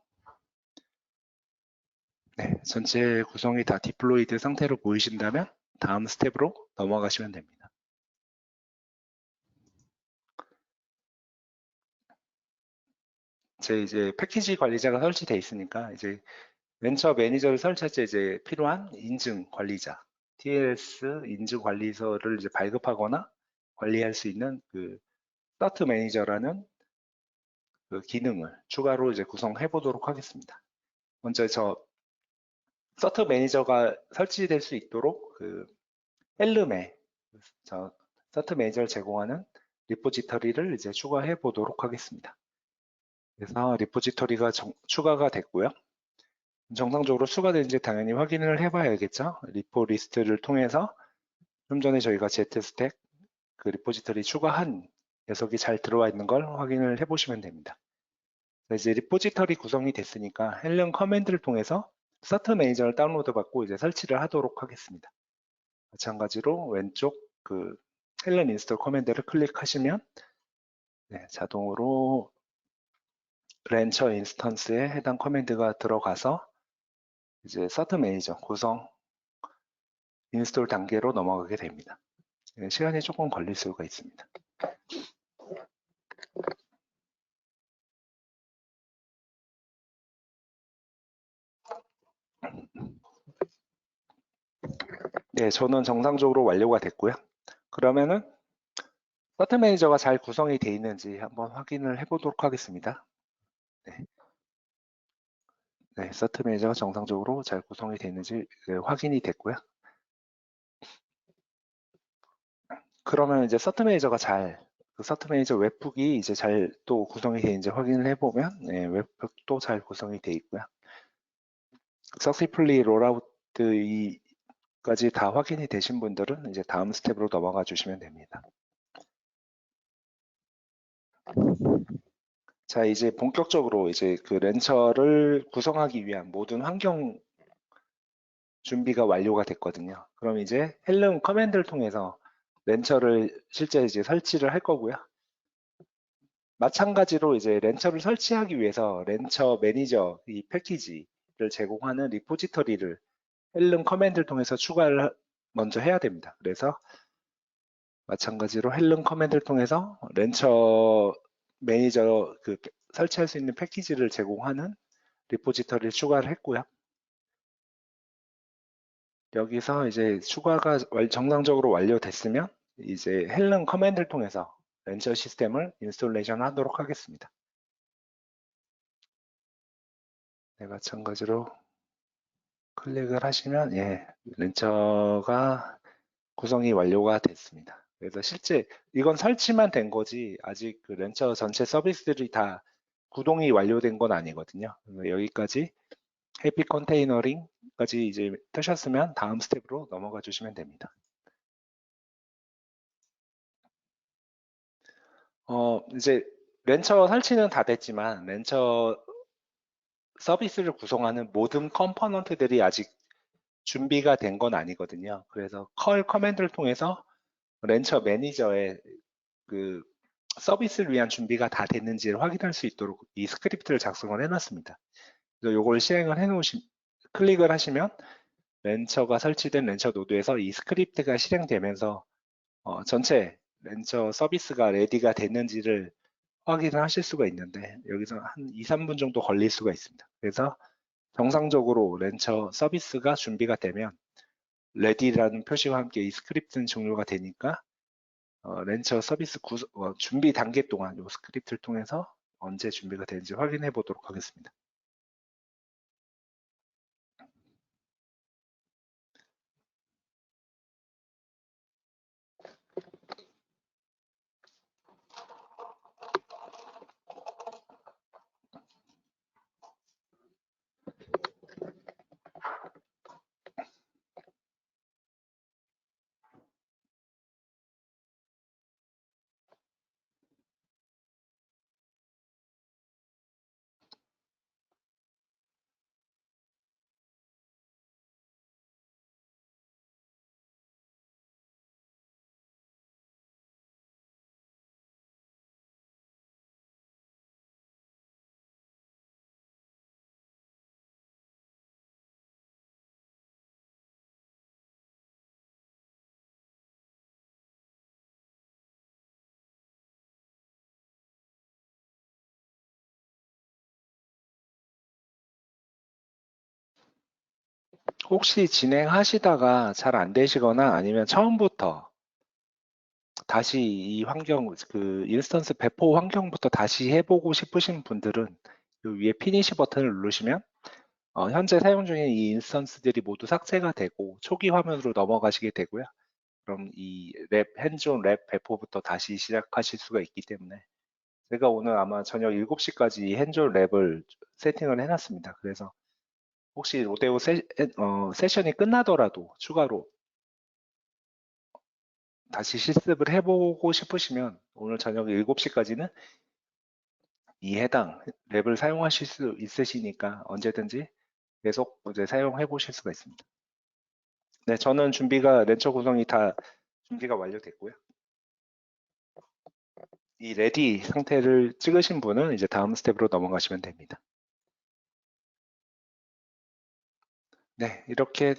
네, 전체 구성이 다 디플로이드 상태로 보이신다면 다음 스텝으로 넘어가시면 됩니다. 제 이제 패키지 관리자가 설치되어 있으니까 이제 렌처 매니저를 설치할 때 이제 필요한 인증 관리자, TLS 인증 관리서를 이제 발급하거나 관리할 수 있는 그 스타트 매니저라는 그 기능을 추가로 이제 구성해 보도록 하겠습니다. 먼저 저 서트 매니저가 설치될 수 있도록 그 헬름에 저 서트 매니저를 제공하는 리포지터리를 이제 추가해 보도록 하겠습니다. 그래서 리포지터리가 추가가 됐고요. 정상적으로 추가된지 당연히 확인을 해봐야겠죠. 리포 리스트를 통해서 좀 전에 저희가 Z스택 그 리포지터리 추가한 녀석이 잘 들어와 있는 걸 확인을 해보시면 됩니다. 이제 리포지터리 구성이 됐으니까 헬름 커맨드를 통해서 서트 매니저를 다운로드 받고 이제 설치를 하도록 하겠습니다. 마찬가지로 왼쪽 그 헬름 인스톨 커맨드를 클릭하시면 네, 자동으로 렌처 인스턴스에 해당 커맨드가 들어가서 이제 서트 매니저 구성 인스톨 단계로 넘어가게 됩니다. 네, 시간이 조금 걸릴 수가 있습니다. 네, 저는 정상적으로 완료가 됐고요. 그러면은 서트 매니저가 잘 구성이 되어 있는지 한번 확인을 해보도록 하겠습니다. 네, 네, 서트 매니저가 정상적으로 잘 구성이 되어 있는지 확인이 됐고요. 그러면 이제 서트 매니저가 잘 그 서트 매니저 웹북이 이제 잘 또 구성이 되는지 확인을 해보면 네, 웹북도 잘 구성이 되어 있고요. 석시플리 롤아웃까지 다 확인이 되신 분들은 이제 다음 스텝으로 넘어가 주시면 됩니다. 자, 이제 본격적으로 이제 그 렌처를 구성하기 위한 모든 환경 준비가 완료가 됐거든요. 그럼 이제 헬름 커맨드를 통해서 렌처를 실제 이제 설치를 할 거고요. 마찬가지로 이제 렌처를 설치하기 위해서 렌처 매니저 이 패키지를 제공하는 리포지터리를 헬름 커맨드를 통해서 추가를 먼저 해야 됩니다. 그래서 마찬가지로 헬름 커맨드를 통해서 렌처 매니저 그 설치할 수 있는 패키지를 제공하는 리포지터리를 추가를 했고요. 여기서 이제 추가가 정상적으로 완료됐으면 이제 헬름 커맨드를 통해서 렌처 시스템을 인스톨레이션 하도록 하겠습니다. 네, 마찬가지로 클릭을 하시면 예, 렌처가 구성이 완료가 됐습니다. 그래서 실제 이건 설치만 된 거지 아직 그 렌처 전체 서비스들이 다 구동이 완료된 건 아니거든요. 여기까지 해피 컨테이너링까지 이제 뜨셨으면 다음 스텝으로 넘어가 주시면 됩니다. 이제 렌처 설치는 다 됐지만 렌처 서비스를 구성하는 모든 컴포넌트들이 아직 준비가 된 건 아니거든요. 그래서 컬 커맨드를 통해서 렌처 매니저의 그 서비스를 위한 준비가 다 됐는지를 확인할 수 있도록 이 스크립트를 작성을 해놨습니다. 그래서 이걸 실행을 클릭을 하시면 렌처가 설치된 렌처 노드에서 이 스크립트가 실행되면서 전체 렌처 서비스가 레디가 됐는지를 확인을 하실 수가 있는데 여기서 한 2, 3분 정도 걸릴 수가 있습니다. 그래서 정상적으로 렌처 서비스가 준비가 되면 레디라는 표시와 함께 이 스크립트는 종료가 되니까 렌처 서비스 준비 단계 동안 이 스크립트를 통해서 언제 준비가 되는지 확인해 보도록 하겠습니다. 혹시 진행하시다가 잘 안 되시거나 아니면 처음부터 다시 이 그 인스턴스 배포 환경부터 다시 해보고 싶으신 분들은 요 위에 피니시 버튼을 누르시면 현재 사용 중인 이 인스턴스들이 모두 삭제가 되고 초기 화면으로 넘어가시게 되고요. 그럼 이 핸즈온 랩 배포부터 다시 시작하실 수가 있기 때문에 제가 오늘 아마 저녁 7시까지 핸즈온 랩을 세팅을 해놨습니다. 그래서 혹시 로데오 세션이 끝나더라도 추가로 다시 실습을 해보고 싶으시면 오늘 저녁 7시까지는 이 해당 랩을 사용하실 수 있으시니까 언제든지 계속 이제 사용해 보실 수가 있습니다. 네, 저는 렌처 구성이 다 준비가 완료됐고요. 이 레디 상태를 찍으신 분은 이제 다음 스텝으로 넘어가시면 됩니다. 네, 이렇게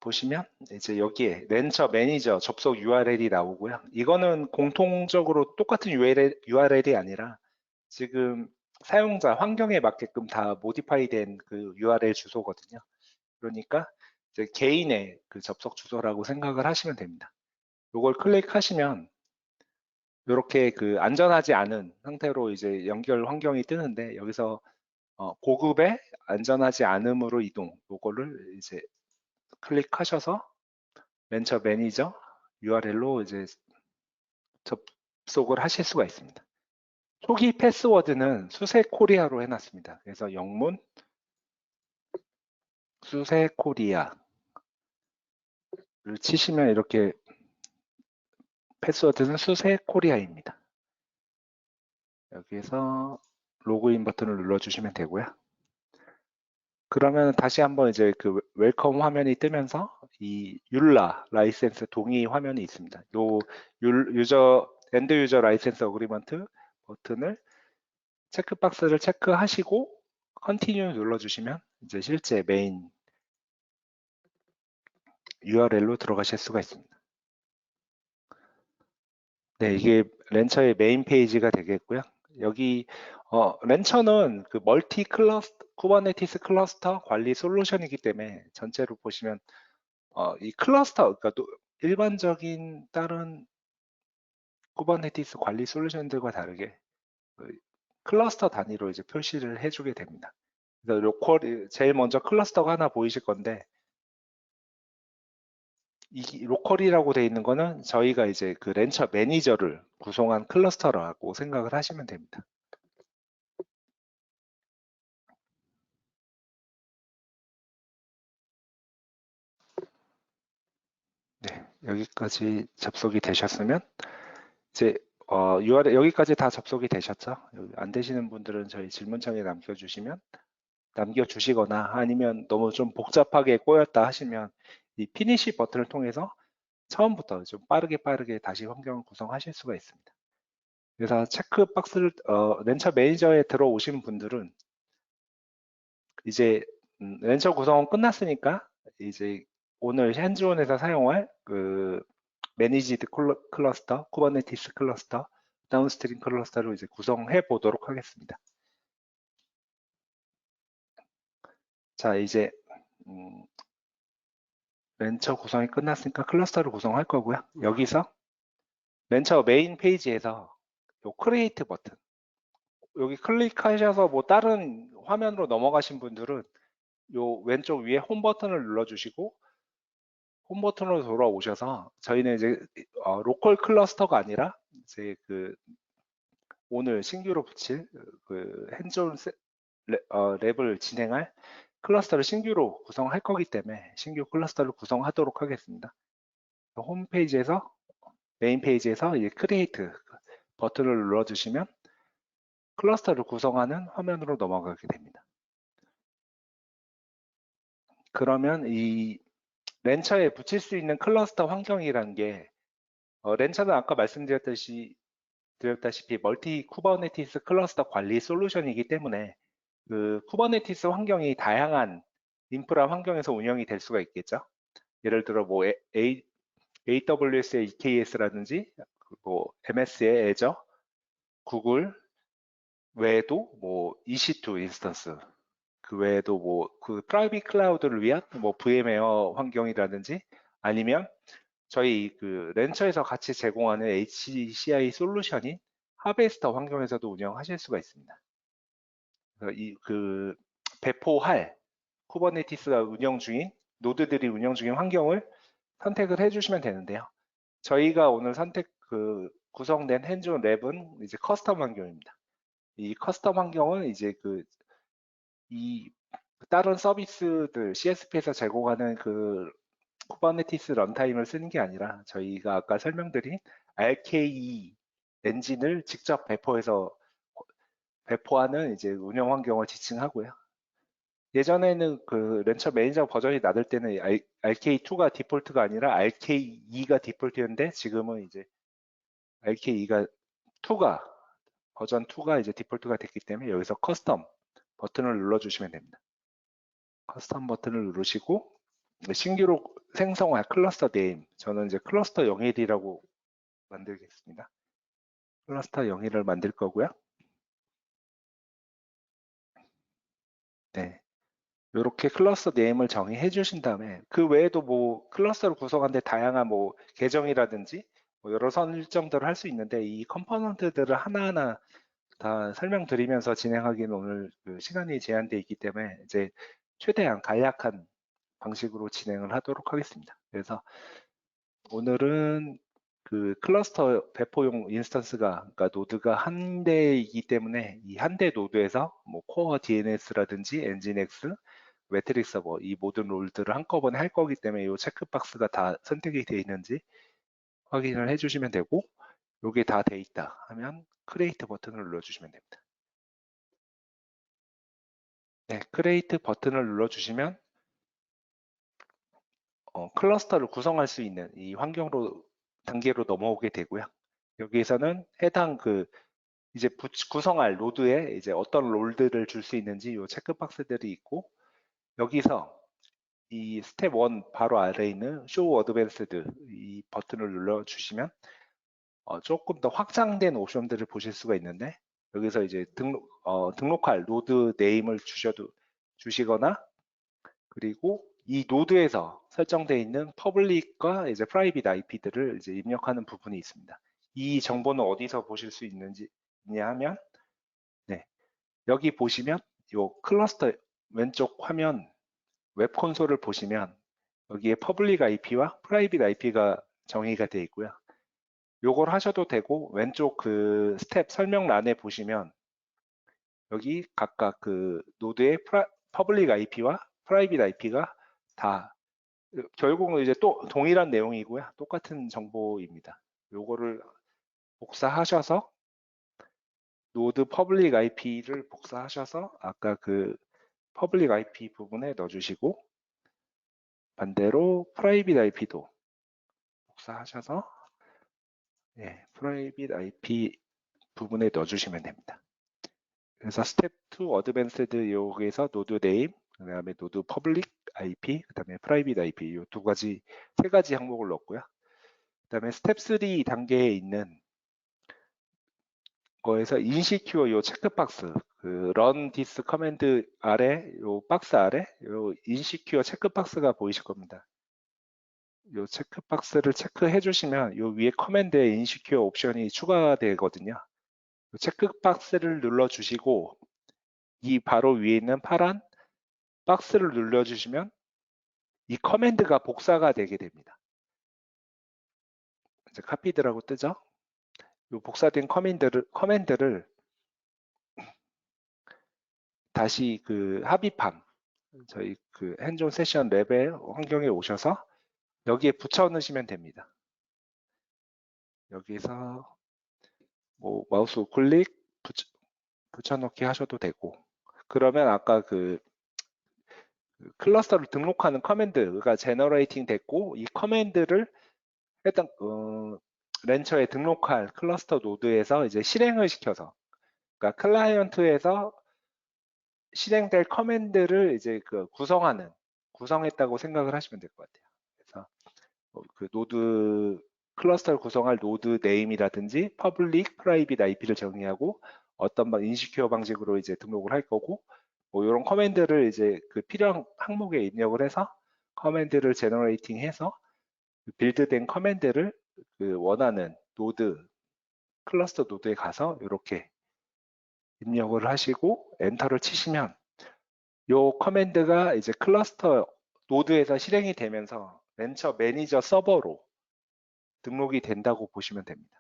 보시면 이제 여기에 렌처 매니저 접속 URL이 나오고요. 이거는 공통적으로 똑같은 URL이 아니라 지금 사용자 환경에 맞게끔 다 모디파이 된 그 URL 주소거든요. 그러니까 이제 개인의 그 접속 주소라고 생각을 하시면 됩니다. 이걸 클릭하시면 이렇게 그 안전하지 않은 상태로 이제 연결 환경이 뜨는데 여기서 고급의 안전하지 않음으로 이동 요거를 이제 클릭하셔서 렌처 매니저 URL로 이제 접속을 하실 수가 있습니다. 초기 패스워드는 수세 코리아로 해놨습니다. 그래서 영문 수세 코리아를 치시면 이렇게 패스워드는 수세 코리아입니다. 여기에서 로그인 버튼을 눌러주시면 되고요. 그러면 다시 한번 이제 그 웰컴 화면이 뜨면서 이 율라 라이센스 동의 화면이 있습니다. 요 엔드 유저 라이센스 어그리먼트 버튼을 체크박스를 체크하시고 컨티뉴 눌러주시면 이제 실제 메인 URL로 들어가실 수가 있습니다. 네, 이게 렌처의 메인 페이지가 되겠고요. 여기 렌처는 그 멀티 클러스터 쿠버네티스 클러스터 관리 솔루션이기 때문에 전체로 보시면 이 클러스터, 그러니까 또 일반적인 다른 쿠버네티스 관리 솔루션들과 다르게 그 클러스터 단위로 이제 표시를 해주게 됩니다. 그래서 로컬 제일 먼저 클러스터가 하나 보이실 건데 이 로컬이라고 되어 있는 거는 저희가 이제 그 렌처 매니저를 구성한 클러스터라고 생각을 하시면 됩니다. 네, 여기까지 접속이 되셨으면 이제 URL 여기까지 다 접속이 되셨죠? 안 되시는 분들은 저희 질문창에 남겨주시거나 아니면 너무 좀 복잡하게 꼬였다 하시면 이 피니시 버튼을 통해서 처음부터 좀 빠르게 다시 환경을 구성하실 수가 있습니다. 그래서 체크박스를 렌처 매니저에 들어오신 분들은 이제 렌처 구성은 끝났으니까 이제 오늘 핸즈온에서 사용할 그 매니지드 클러스터, 쿠버네티스 클러스터, 다운스트림 클러스터로 이제 구성해 보도록 하겠습니다. 자, 이제 렌처 구성이 끝났으니까 클러스터를 구성할 거고요. 여기서 렌처 메인 페이지에서 요 크리에이트 버튼 여기 클릭하셔서 뭐 다른 화면으로 넘어가신 분들은 요 왼쪽 위에 홈 버튼을 눌러주시고 홈 버튼으로 돌아오셔서 저희는 이제 로컬 클러스터가 아니라 이제 그 오늘 신규로 붙일 그 핸즈온 랩을 진행할 클러스터를 신규로 구성할 거기 때문에 신규 클러스터를 구성하도록 하겠습니다. 홈페이지에서 메인 페이지에서 이제 크리에이트 버튼을 눌러주시면 클러스터를 구성하는 화면으로 넘어가게 됩니다. 그러면 이 렌처에 붙일 수 있는 클러스터 환경이라는 게 렌처는 아까 말씀드렸다시피 멀티 쿠버네티스 클러스터 관리 솔루션이기 때문에 그 쿠버네티스 환경이 다양한 인프라 환경에서 운영이 될 수가 있겠죠. 예를 들어 뭐 AWS의 EKS라든지 뭐 MS의 애저, 구글 외에도 뭐 EC2 인스턴스 그 외에도 뭐 그 프라이빗 클라우드를 위한 뭐 VM웨어 환경이라든지 아니면 저희 그 렌처에서 같이 제공하는 HCI 솔루션인 하베스터 환경에서도 운영하실 수가 있습니다. 그래서 이 그 배포할 쿠버네티스가 운영 중인 노드들이 운영 중인 환경을 선택을 해주시면 되는데요. 저희가 오늘 구성된 핸즈온 랩은 이제 커스텀 환경입니다. 이 커스텀 환경은 이제 이 다른 서비스들 CSP에서 제공하는 그 쿠버네티스 런타임을 쓰는 게 아니라 저희가 아까 설명드린 RKE 엔진을 직접 배포하는 이제 운영 환경을 지칭하고요. 예전에는 그 렌처 매니저 버전이 나들 때는 RK2가 디폴트가 아니라 RK2가 디폴트였는데 지금은 이제 RK2가 버전 2가 이제 디폴트가 됐기 때문에 여기서 커스텀 버튼을 눌러주시면 됩니다. 커스텀 버튼을 누르시고 신규로 생성할 클러스터 네임 저는 이제 클러스터 01이라고 만들겠습니다. 클러스터 01을 만들 거고요. 네. 이렇게 클러스터 네임을 정의해 주신 다음에 그 외에도 뭐 클러스터를 구성하는데 다양한 뭐 계정이라든지 뭐 여러 설정들을 할 수 있는데 이 컴포넌트들을 하나하나 다 설명드리면서 진행하기는 오늘 그 시간이 제한되어 있기 때문에 이제 최대한 간략한 방식으로 진행을 하도록 하겠습니다. 그래서 오늘은 그 클러스터 배포용 인스턴스가, 그러니까 노드가 한 대이기 때문에 이 한 대 노드에서 뭐 코어 DNS라든지 엔진X, 매트릭 서버 이 모든 롤들을 한꺼번에 할 거기 때문에 이 체크박스가 다 선택이 되어 있는지 확인을 해주시면 되고, 이게 다 돼 있다 하면 크리에이트 버튼을 눌러주시면 됩니다. 네, 크리에이트 버튼을 눌러주시면 클러스터를 구성할 수 있는 이 환경으로 단계로 넘어오게 되고요. 여기에서는 해당 그 이제 구성할 노드에 이제 어떤 롤들을 줄 수 있는지 이 체크박스들이 있고, 여기서 이 스텝 1 바로 아래에 있는 Show Advanced 이 버튼을 눌러주시면 조금 더 확장된 옵션들을 보실 수가 있는데, 여기서 이제 등록할 노드 네임을 주시거나, 그리고 이 노드에서 설정되어 있는 퍼블릭과 이제 프라이빗 IP들을 이제 입력하는 부분이 있습니다. 이 정보는 어디서 보실 수 있는지 하면, 네, 여기 보시면 요 클러스터 왼쪽 화면 웹 콘솔을 보시면 여기에 퍼블릭 IP와 프라이빗 IP가 정의가 되어 있고요. 요걸 하셔도 되고, 왼쪽 그 스텝 설명란에 보시면 여기 각각 그 노드의 퍼블릭 IP와 프라이빗 IP가 다 결국은 이제 또 동일한 내용이고요. 똑같은 정보입니다. 요거를 복사하셔서 노드 퍼블릭 IP를 복사하셔서 아까 그 퍼블릭 IP 부분에 넣어주시고, 반대로 프라이빗 IP도 복사하셔서 프라이빗 IP 부분에 넣어주시면 됩니다. 그래서 스텝 2 어드밴스드 여기에서 노드 네임, 그 다음에 노드 퍼블릭 IP, 그 다음에 프라이빗 IP 이 세 가지 항목을 넣었고요. 그 다음에 스텝 3 단계에 있는 거에서 인시큐어 요 체크박스, 그 run this 커맨드 아래, 요 박스 아래, 요 인시큐어 체크박스가 보이실 겁니다. 요 체크박스를 체크해 주시면 요 위에 커맨드에 인시큐어 옵션이 추가되거든요. 요 체크박스를 눌러 주시고, 이 바로 위에 있는 파란 박스를 눌러 주시면 이 커맨드가 복사가 되게 됩니다. 이제 카피드라고 뜨죠? 이 복사된 커맨드를 다시 그 합입함, 저희 그 핸즈온 세션 랩의 환경에 오셔서 여기에 붙여 넣으시면 됩니다. 여기서 뭐 마우스 우클릭 붙여 넣기 하셔도 되고, 그러면 아까 그 클러스터를 등록하는 커맨드가 제너레이팅 됐고, 이 커맨드를 해당 렌처에 등록할 클러스터 노드에서 이제 실행을 시켜서, 그러니까 클라이언트에서 실행될 커맨드를 이제 그 구성했다고 생각을 하시면 될 것 같아요. 그래서 그 노드 클러스터를 구성할 노드 네임이라든지 퍼블릭, 프라이빗 IP를 정의하고 어떤 인시큐어 방식으로 이제 등록을 할 거고, 뭐 이런 커맨드를 이제 그 필요한 항목에 입력을 해서 커맨드를 제너레이팅 해서 빌드된 커맨드를 그 원하는 노드 클러스터 노드에 가서 이렇게 입력을 하시고 엔터를 치시면 이 커맨드가 이제 클러스터 노드에서 실행이 되면서 렌처 매니저 서버로 등록이 된다고 보시면 됩니다.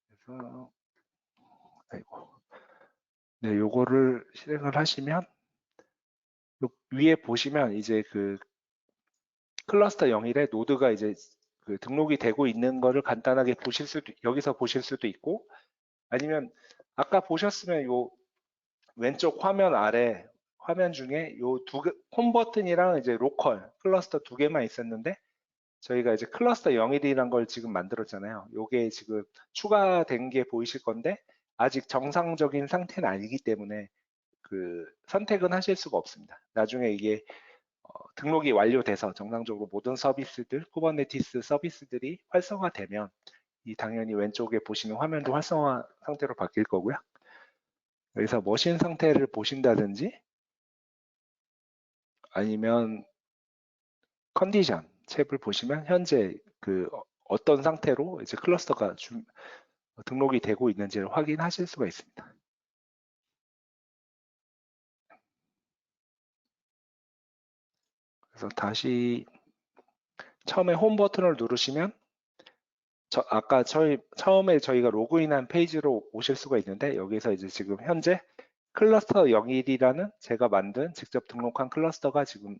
그래서 네, 요거를 실행을 하시면 위에 보시면 이제 그 클러스터 0일에 노드가 이제 그 등록이 되고 있는 거를 간단하게 여기서 보실 수도 있고, 아니면 아까 보셨으면 요 왼쪽 화면 아래 화면 중에 요 홈 버튼이랑 이제 로컬 클러스터 2개만 있었는데, 저희가 이제 클러스터 0일이란 걸 지금 만들었잖아요. 요게 지금 추가된 게 보이실 건데, 아직 정상적인 상태는 아니기 때문에 그 선택은 하실 수가 없습니다. 나중에 이게 등록이 완료돼서 정상적으로 모든 서비스들, 쿠버네티스 서비스들이 활성화되면 당연히 왼쪽에 보시는 화면도 활성화 상태로 바뀔 거고요. 여기서 머신 상태를 보신다든지 아니면 컨디션 탭을 보시면 현재 그 어떤 상태로 이제 클러스터가 등록이 되고 있는지를 확인하실 수가 있습니다. 그래서 다시 처음에 홈 버튼을 누르시면 아까 처음에 저희가 로그인한 페이지로 오실 수가 있는데 여기서 이제 지금 현재 클러스터 01이라는 제가 만든 직접 등록한 클러스터가 지금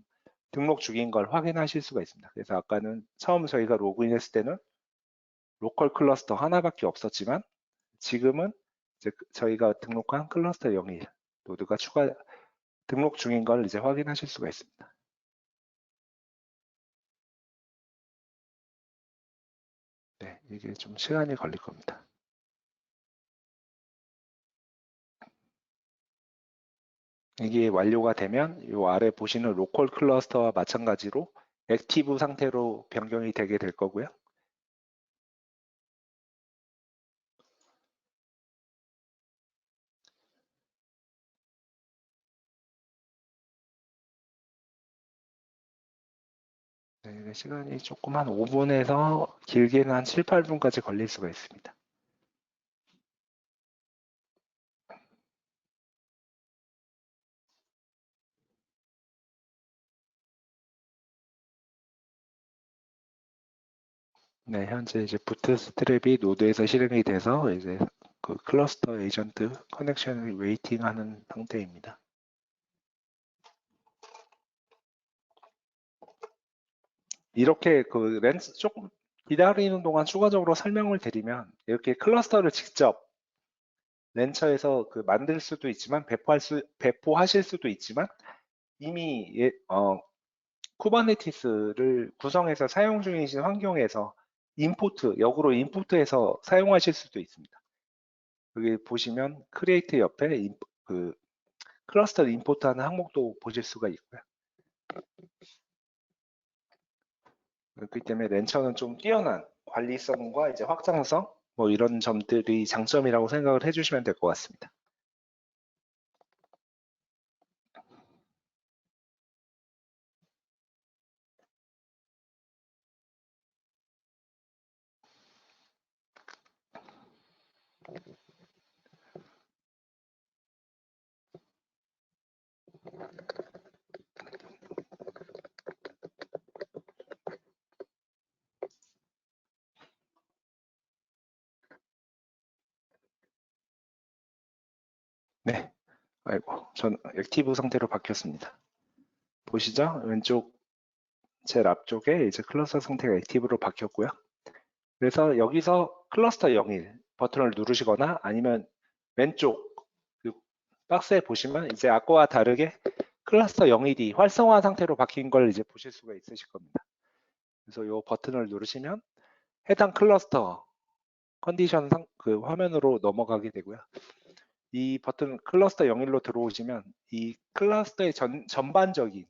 등록 중인 걸 확인하실 수가 있습니다. 그래서 아까는 처음 저희가 로그인했을 때는 로컬 클러스터 하나밖에 없었지만 지금은 이제 저희가 등록한 클러스터 01 노드가 추가 등록 중인 걸 이제 확인하실 수가 있습니다. 네, 이게 좀 시간이 걸릴 겁니다. 이게 완료가 되면 이 아래 보시는 로컬 클러스터와 마찬가지로 액티브 상태로 변경이 되게 될 거고요. 네, 시간이 조금 한 5분에서 길게는 한 7, 8분까지 걸릴 수가 있습니다. 네, 현재 이제 부트스트랩이 노드에서 실행이 돼서 이제 그 클러스터 에이전트 커넥션을 웨이팅하는 상태입니다. 이렇게 그 렌즈 조금 기다리는 동안 추가적으로 설명을 드리면 이렇게 클러스터를 직접 렌처에서 그 만들 수도 있지만 배포하실 수도 있지만 이미 쿠버네티스를 구성해서 사용 중이신 환경에서 역으로 임포트해서 사용하실 수도 있습니다. 여기 보시면 크리에이트 옆에 그 클러스터 임포트하는 항목도 보실 수가 있고요. 그렇기 때문에 렌처는 좀 뛰어난 관리성과 이제 확장성 뭐 이런 점들이 장점이라고 생각을 해주시면 될 것 같습니다. 네, 아이고, 전 액티브 상태로 바뀌었습니다. 보시죠? 왼쪽 제일 앞쪽에 이제 클러스터 상태가 액티브로 바뀌었고요. 그래서 여기서 클러스터 01 버튼을 누르시거나 아니면 왼쪽 그 박스에 보시면 이제 아까와 다르게 클러스터 01이 활성화 상태로 바뀐 걸 이제 보실 수가 있으실 겁니다. 그래서 이 버튼을 누르시면 해당 클러스터 컨디션 그 화면으로 넘어가게 되고요. 이 버튼 클러스터 01로 들어오시면 이 클러스터의 전반적인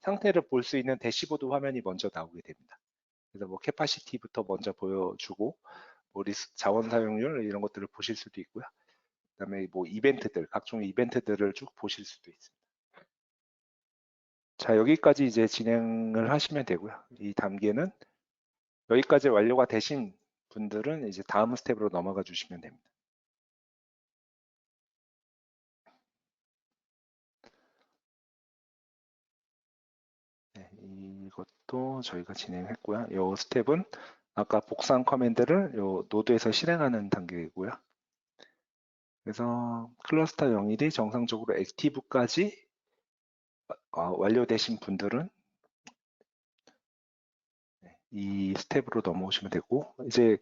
상태를 볼 수 있는 대시보드 화면이 먼저 나오게 됩니다. 그래서 뭐 캐파시티부터 먼저 보여주고 뭐 자원 사용률 이런 것들을 보실 수도 있고요. 그다음에 뭐 이벤트들, 각종 이벤트들을 쭉 보실 수도 있습니다. 자, 여기까지 이제 진행을 하시면 되고요. 이 단계는 여기까지 완료가 되신 분들은 이제 다음 스텝으로 넘어가 주시면 됩니다. 네, 이것도 저희가 진행했고요. 이 스텝은 아까 복사한 커맨드를 이 노드에서 실행하는 단계이고요. 그래서 클러스터 01이 정상적으로 액티브까지 완료되신 분들은 이 스텝으로 넘어오시면 되고 이제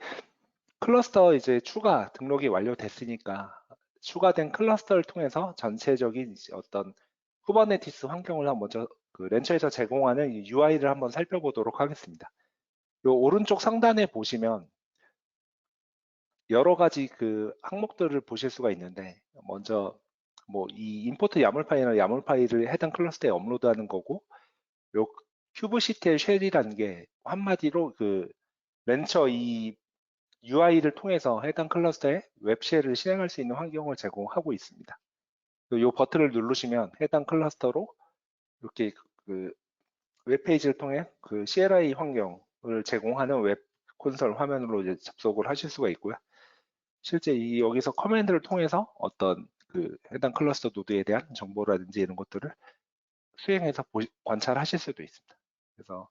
클러스터 이제 추가 등록이 완료됐으니까 추가된 클러스터를 통해서 전체적인 어떤 쿠버네티스 환경을 먼저 그 렌처에서 제공하는 UI를 한번 살펴보도록 하겠습니다. 요 오른쪽 상단에 보시면 여러 가지 그 항목들을 보실 수가 있는데 먼저 뭐 이 임포트 야물 파일이나 야물 파일을 해당 클러스터에 업로드하는 거고 요 큐브시티의 쉘이라는 게 한마디로 그 렌처 이 UI를 통해서 해당 클러스터에 웹쉘을 실행할 수 있는 환경을 제공하고 있습니다. 이 버튼을 누르시면 해당 클러스터로 이렇게 그 웹페이지를 통해 그 CLI 환경을 제공하는 웹 콘솔 화면으로 이제 접속을 하실 수가 있고요. 실제 여기서 커맨드를 통해서 어떤 그 해당 클러스터 노드에 대한 정보라든지 이런 것들을 수행해서 관찰하실 수도 있습니다. 그래서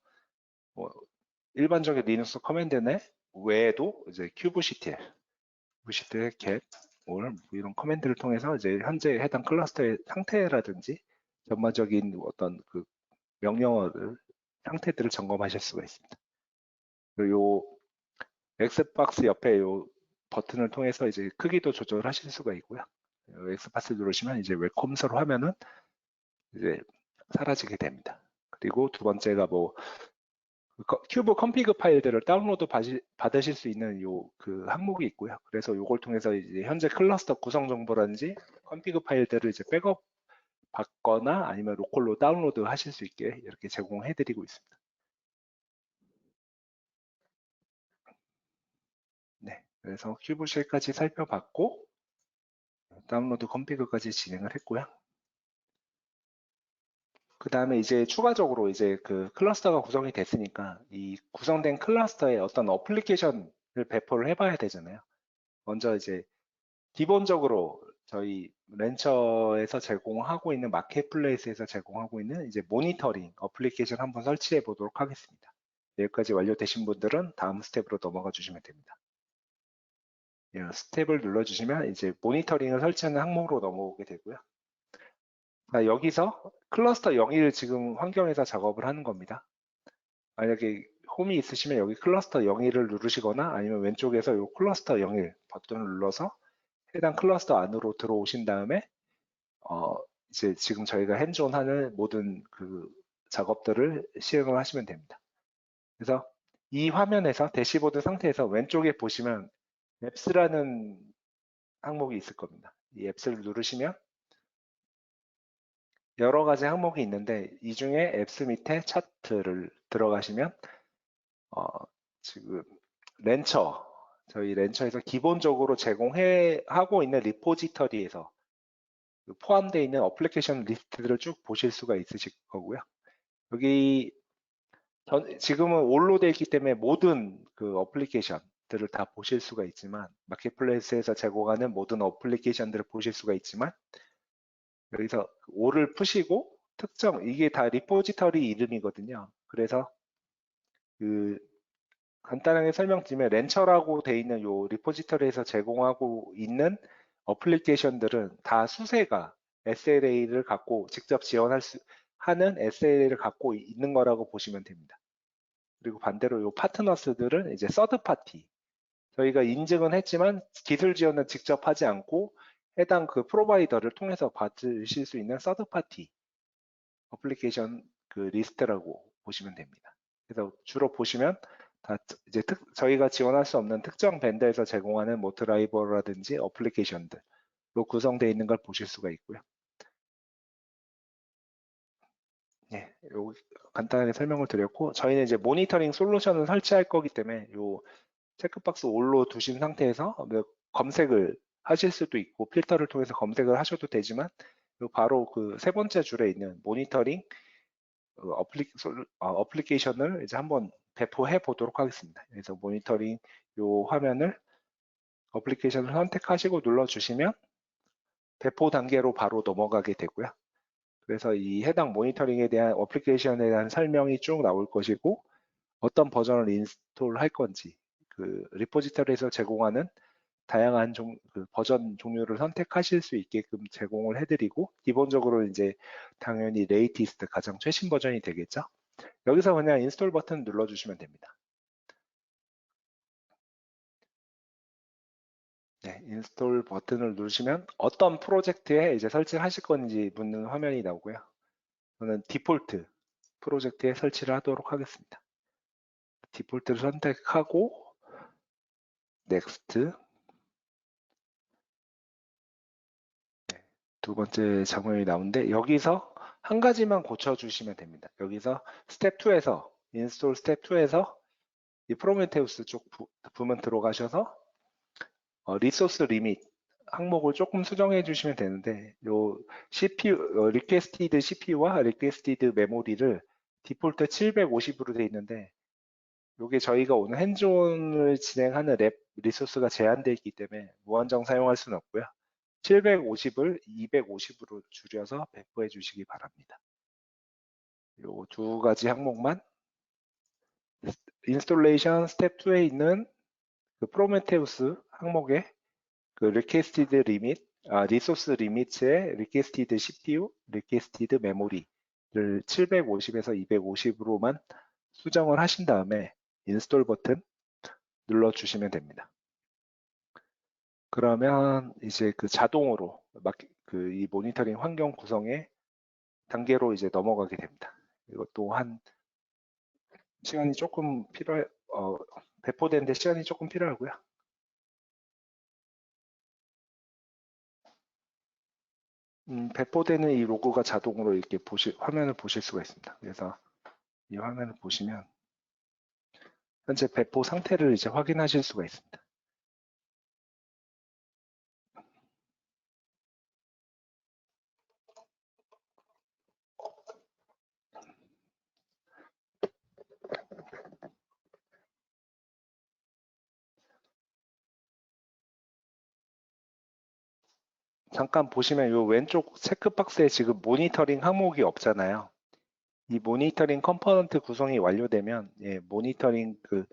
뭐 일반적인 리눅스 커맨드 내 외에도 이제 kubectl get or 이런 커맨드를 통해서 이제 현재 해당 클러스터의 상태라든지 전반적인 어떤 그 명령어를 상태들을 점검하실 수가 있습니다. 그리고 요 X박스 옆에 요 버튼을 통해서 이제 크기도 조절하실 수가 있고요. X박스 누르시면 이제 웹 콘솔 화면은 이제 사라지게 됩니다. 그리고 두 번째가 뭐 큐브 컴피그 파일들을 다운로드 받으실 수 있는 요 그 항목이 있고요. 그래서 요걸 통해서 이제 현재 클러스터 구성 정보라든지 컴피그 파일들을 이제 백업 받거나 아니면 로컬로 다운로드 하실 수 있게 이렇게 제공해 드리고 있습니다. 네, 그래서 큐브쉘까지 살펴봤고 다운로드 컴피그까지 진행을 했고요. 그 다음에 이제 추가적으로 이제 그 클러스터가 구성이 됐으니까 이 구성된 클러스터에 어떤 어플리케이션을 배포를 해봐야 되잖아요. 먼저 이제 기본적으로 저희 렌처에서 제공하고 있는 마켓플레이스에서 제공하고 있는 이제 모니터링 어플리케이션 한번 설치해 보도록 하겠습니다. 여기까지 완료되신 분들은 다음 스텝으로 넘어가 주시면 됩니다. 스텝을 눌러주시면 이제 모니터링을 설치하는 항목으로 넘어오게 되고요. 자, 여기서 클러스터 0일 지금 환경에서 작업을 하는 겁니다. 만약에 홈이 있으시면 여기 클러스터 0일을 누르시거나 아니면 왼쪽에서 이 클러스터 0일 버튼을 눌러서 해당 클러스터 안으로 들어오신 다음에 이제 지금 저희가 핸즈온 하는 모든 그 작업들을 시행을 하시면 됩니다. 그래서 이 화면에서 대시보드 상태에서 왼쪽에 보시면 앱스라는 항목이 있을 겁니다. 이 앱스를 누르시면 여러 가지 항목이 있는데 이 중에 앱스 밑에 차트를 들어가시면 지금 렌처 저희 렌처에서 기본적으로 제공하고 있는 리포지터리에서 포함되어 있는 어플리케이션 리스트들을 쭉 보실 수가 있으실 거고요. 여기 지금은 올로 되어 있기 때문에 모든 그 어플리케이션들을 다 보실 수가 있지만 마켓플레이스에서 제공하는 모든 어플리케이션들을 보실 수가 있지만 여기서 올을 푸시고 특정 이게 다 리포지터리 이름이거든요. 그래서 그 간단하게 설명드리면 렌처라고 되어 있는 요 리포지터리에서 제공하고 있는 어플리케이션들은 다 수세가 SLA를 갖고 직접 지원할 수 하는 SLA를 갖고 있는 거라고 보시면 됩니다. 그리고 반대로 요 파트너스들은 이제 서드 파티 저희가 인증은 했지만 기술 지원은 직접 하지 않고 해당 그 프로바이더를 통해서 받으실 수 있는 서드 파티 어플리케이션 그 리스트라고 보시면 됩니다. 그래서 주로 보시면 다 이제 저희가 지원할 수 없는 특정 밴더에서 제공하는 뭐 드라이버라든지 어플리케이션들로 구성되어 있는 걸 보실 수가 있고요. 예, 요 간단하게 설명을 드렸고 저희는 이제 모니터링 솔루션을 설치할 거기 때문에 요 체크박스 올로 두신 상태에서 검색을 하실 수도 있고 필터를 통해서 검색을 하셔도 되지만 바로 그 세 번째 줄에 있는 모니터링 어플리케이션을 이제 한번 배포해 보도록 하겠습니다. 그래서 모니터링 요 화면을 어플리케이션을 선택하시고 눌러주시면 배포 단계로 바로 넘어가게 되고요. 그래서 이 해당 모니터링에 대한 어플리케이션에 대한 설명이 쭉 나올 것이고 어떤 버전을 인스톨 할 건지 그 리포지터리에서 제공하는 다양한 그 버전 종류를 선택하실 수 있게끔 제공을 해드리고 기본적으로 이제 당연히 레이티스트 가장 최신 버전이 되겠죠. 여기서 그냥 인스톨 버튼 눌러주시면 됩니다. 네, 인스톨 버튼을 누르시면 어떤 프로젝트에 이제 설치하실 건지 묻는 화면이 나오고요. 저는 디폴트 프로젝트에 설치를 하도록 하겠습니다. 디폴트를 선택하고 넥스트 두 번째 장면이 나오는데 여기서 한 가지만 고쳐주시면 됩니다. 여기서 스텝 2에서 인스톨 스텝 2에서 이 프로메테우스 쪽 부분 들어가셔서 리소스 리밋 항목을 조금 수정해 주시면 되는데 요 CPU 리퀘스티드 CPU와 리퀘스티드 메모리를 디폴트 750으로 되어 있는데 요게 저희가 오늘 핸즈온을 진행하는 랩 리소스가 제한되어 있기 때문에 무한정 사용할 수는 없고요. 750을 250으로 줄여서 배포해 주시기 바랍니다. 요 두 가지 항목만 인스톨레이션 스텝 2에 있는 그 프로메테우스 항목에 그 리퀘스티드 리밋, 리소스 리밋의 리퀘스티드 CPU, 리퀘스티드 메모리를 750에서 250으로만 수정을 하신 다음에 인스톨 버튼 눌러주시면 됩니다. 그러면 이제 그 자동으로 그 이 모니터링 환경 구성의 단계로 이제 넘어가게 됩니다. 이것도 한 시간이 조금 배포되는데 시간이 조금 필요하고요. 배포되는 이 로그가 자동으로 이렇게 화면을 보실 수가 있습니다. 그래서 이 화면을 보시면 현재 배포 상태를 이제 확인하실 수가 있습니다. 잠깐 보시면 이 왼쪽 체크박스에 지금 모니터링 항목이 없잖아요. 이 모니터링 컴포넌트 구성이 완료되면 모니터링 그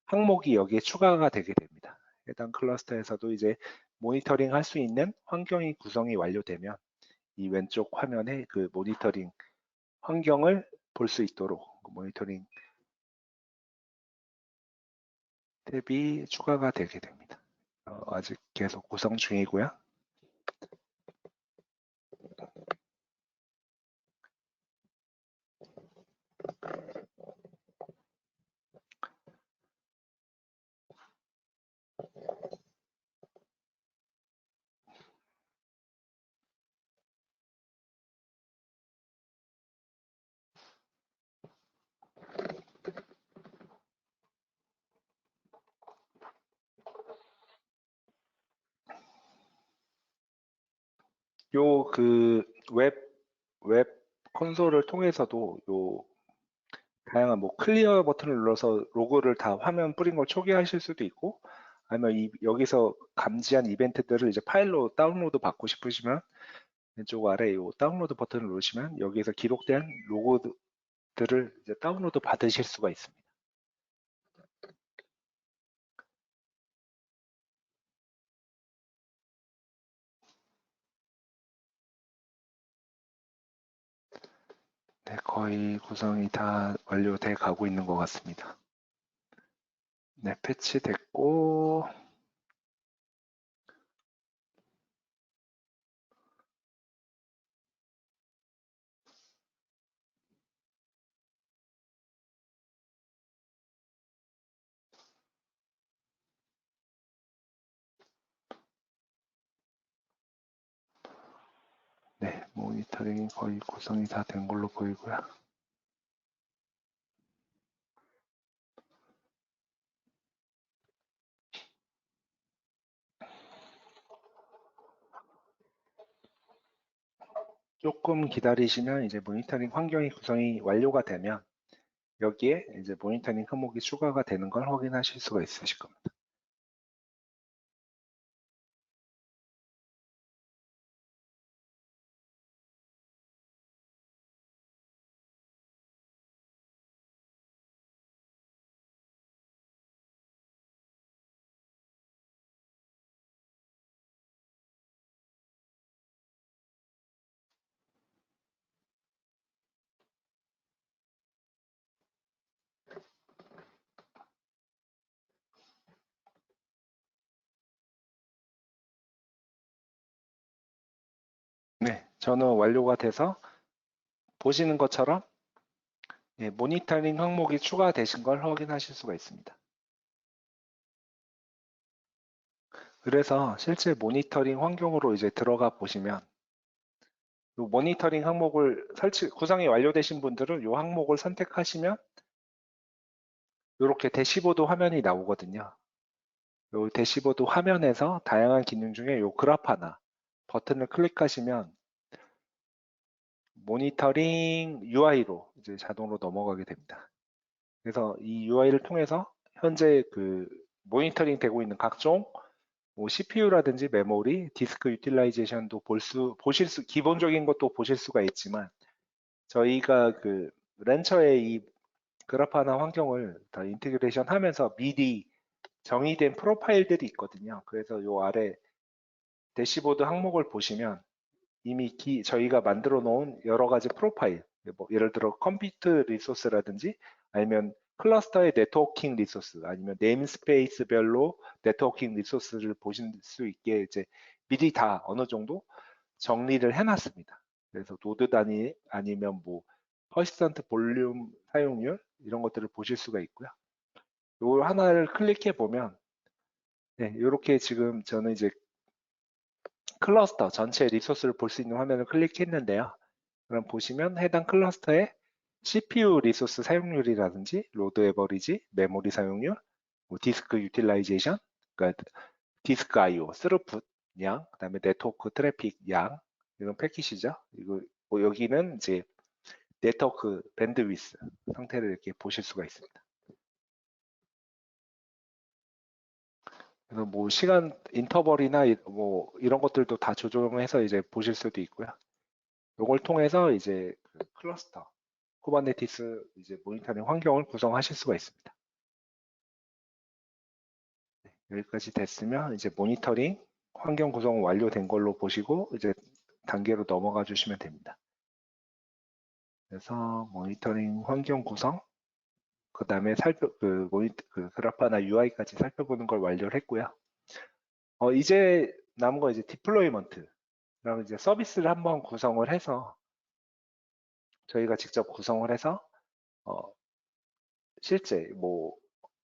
항목이 여기에 추가가 되게 됩니다. 해당 클러스터에서도 이제 모니터링 할 수 있는 환경이 구성이 완료되면 이 왼쪽 화면에 그 모니터링 환경을 볼 수 있도록 모니터링 탭이 추가가 되게 됩니다. 아직 계속 구성 중이고요. 요 그 웹 콘솔을 통해서도 요 다양한 뭐 클리어 버튼을 눌러서 로고를 다 화면 뿌린 걸 초기화하실 수도 있고 아니면 여기서 감지한 이벤트들을 이제 파일로 다운로드 받고 싶으시면 왼쪽 아래 이 다운로드 버튼을 누르시면 여기에서 기록된 로고들을 이제 다운로드 받으실 수가 있습니다. 네, 거의 구성이 다 완료돼 가고 있는 것 같습니다. 네, 패치됐고 네, 모니터링이 거의 구성이 다 된 걸로 보이고요. 조금 기다리시면 이제 모니터링 환경이 구성이 완료가 되면 여기에 이제 모니터링 항목이 추가가 되는 걸 확인하실 수가 있으실 겁니다. 네, 저는 완료가 돼서 보시는 것처럼 모니터링 항목이 추가되신 걸 확인하실 수가 있습니다. 그래서 실제 모니터링 환경으로 이제 들어가 보시면 이 모니터링 항목을 구성이 완료되신 분들은 이 항목을 선택하시면 이렇게 대시보드 화면이 나오거든요. 이 대시보드 화면에서 다양한 기능 중에 이 그래파나 버튼을 클릭하시면 모니터링 UI로 이제 자동으로 넘어가게 됩니다. 그래서 이 UI를 통해서 현재 그 모니터링 되고 있는 각종 뭐 CPU라든지 메모리, 디스크 유틸라이제이션도 기본적인 것도 보실 수가 있지만 저희가 그 렌처의 이 그래파나 환경을 다 인테그레이션 하면서 미리 정의된 프로파일들이 있거든요. 그래서 요 아래 대시보드 항목을 보시면 이미 저희가 만들어 놓은 여러 가지 프로파일, 뭐 예를 들어 컴퓨터 리소스라든지 아니면 클러스터의 네트워킹 리소스 아니면 네임스페이스별로 네트워킹 리소스를 보실 수 있게 이제 미리 다 어느 정도 정리를 해놨습니다. 그래서 노드 단위 아니면 뭐 퍼시스턴트 볼륨 사용률 이런 것들을 보실 수가 있고요. 요 하나를 클릭해 보면 네, 이렇게 지금 저는 이제 클러스터 전체 리소스를 볼 수 있는 화면을 클릭했는데요. 그럼 보시면 해당 클러스터의 CPU 리소스 사용률이라든지 로드 에버리지, 메모리 사용률, 뭐 디스크 유틸라이제이션, 그러니까 디스크 I/O, 스루풋 양, 그다음에 네트워크 트래픽 양, 이건 패킷이죠. 이거 뭐 여기는 이제 네트워크 밴드위스 상태를 이렇게 보실 수가 있습니다. 그래서 뭐 시간 인터벌이나 뭐 이런 것들도 다 조정해서 이제 보실 수도 있고요. 이걸 통해서 이제 그 클러스터 쿠버네티스 이제 모니터링 환경을 구성하실 수가 있습니다. 여기까지 됐으면 이제 모니터링 환경 구성 완료된 걸로 보시고 이제 단계로 넘어가 주시면 됩니다. 그래서 모니터링 환경 구성, 그 다음에 그 그래파나 UI까지 살펴보는 걸 완료를 했고요. 이제 남은 거 이제 디플로이먼트, 그럼 이제 서비스를 한번 구성을 해서 저희가 직접 구성을 해서 어, 실제 뭐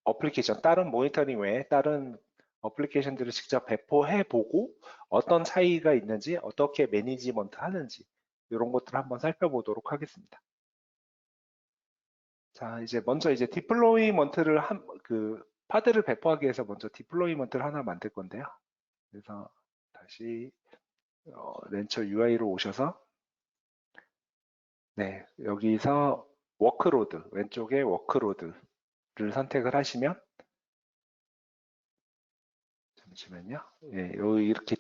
어플리케이션 다른 모니터링 외에 다른 어플리케이션들을 직접 배포해 보고 어떤 차이가 있는지 어떻게 매니지먼트 하는지 이런 것들을 한번 살펴보도록 하겠습니다. 자, 이제 먼저 이제 디플로이먼트를 그 파드를 배포하기 위해서 먼저 디플로이먼트를 하나 만들 건데요. 그래서 다시 렌처 UI로 오셔서 네, 여기서 워크로드 왼쪽에 워크로드를 선택을 하시면 잠시만요. 예, 이렇게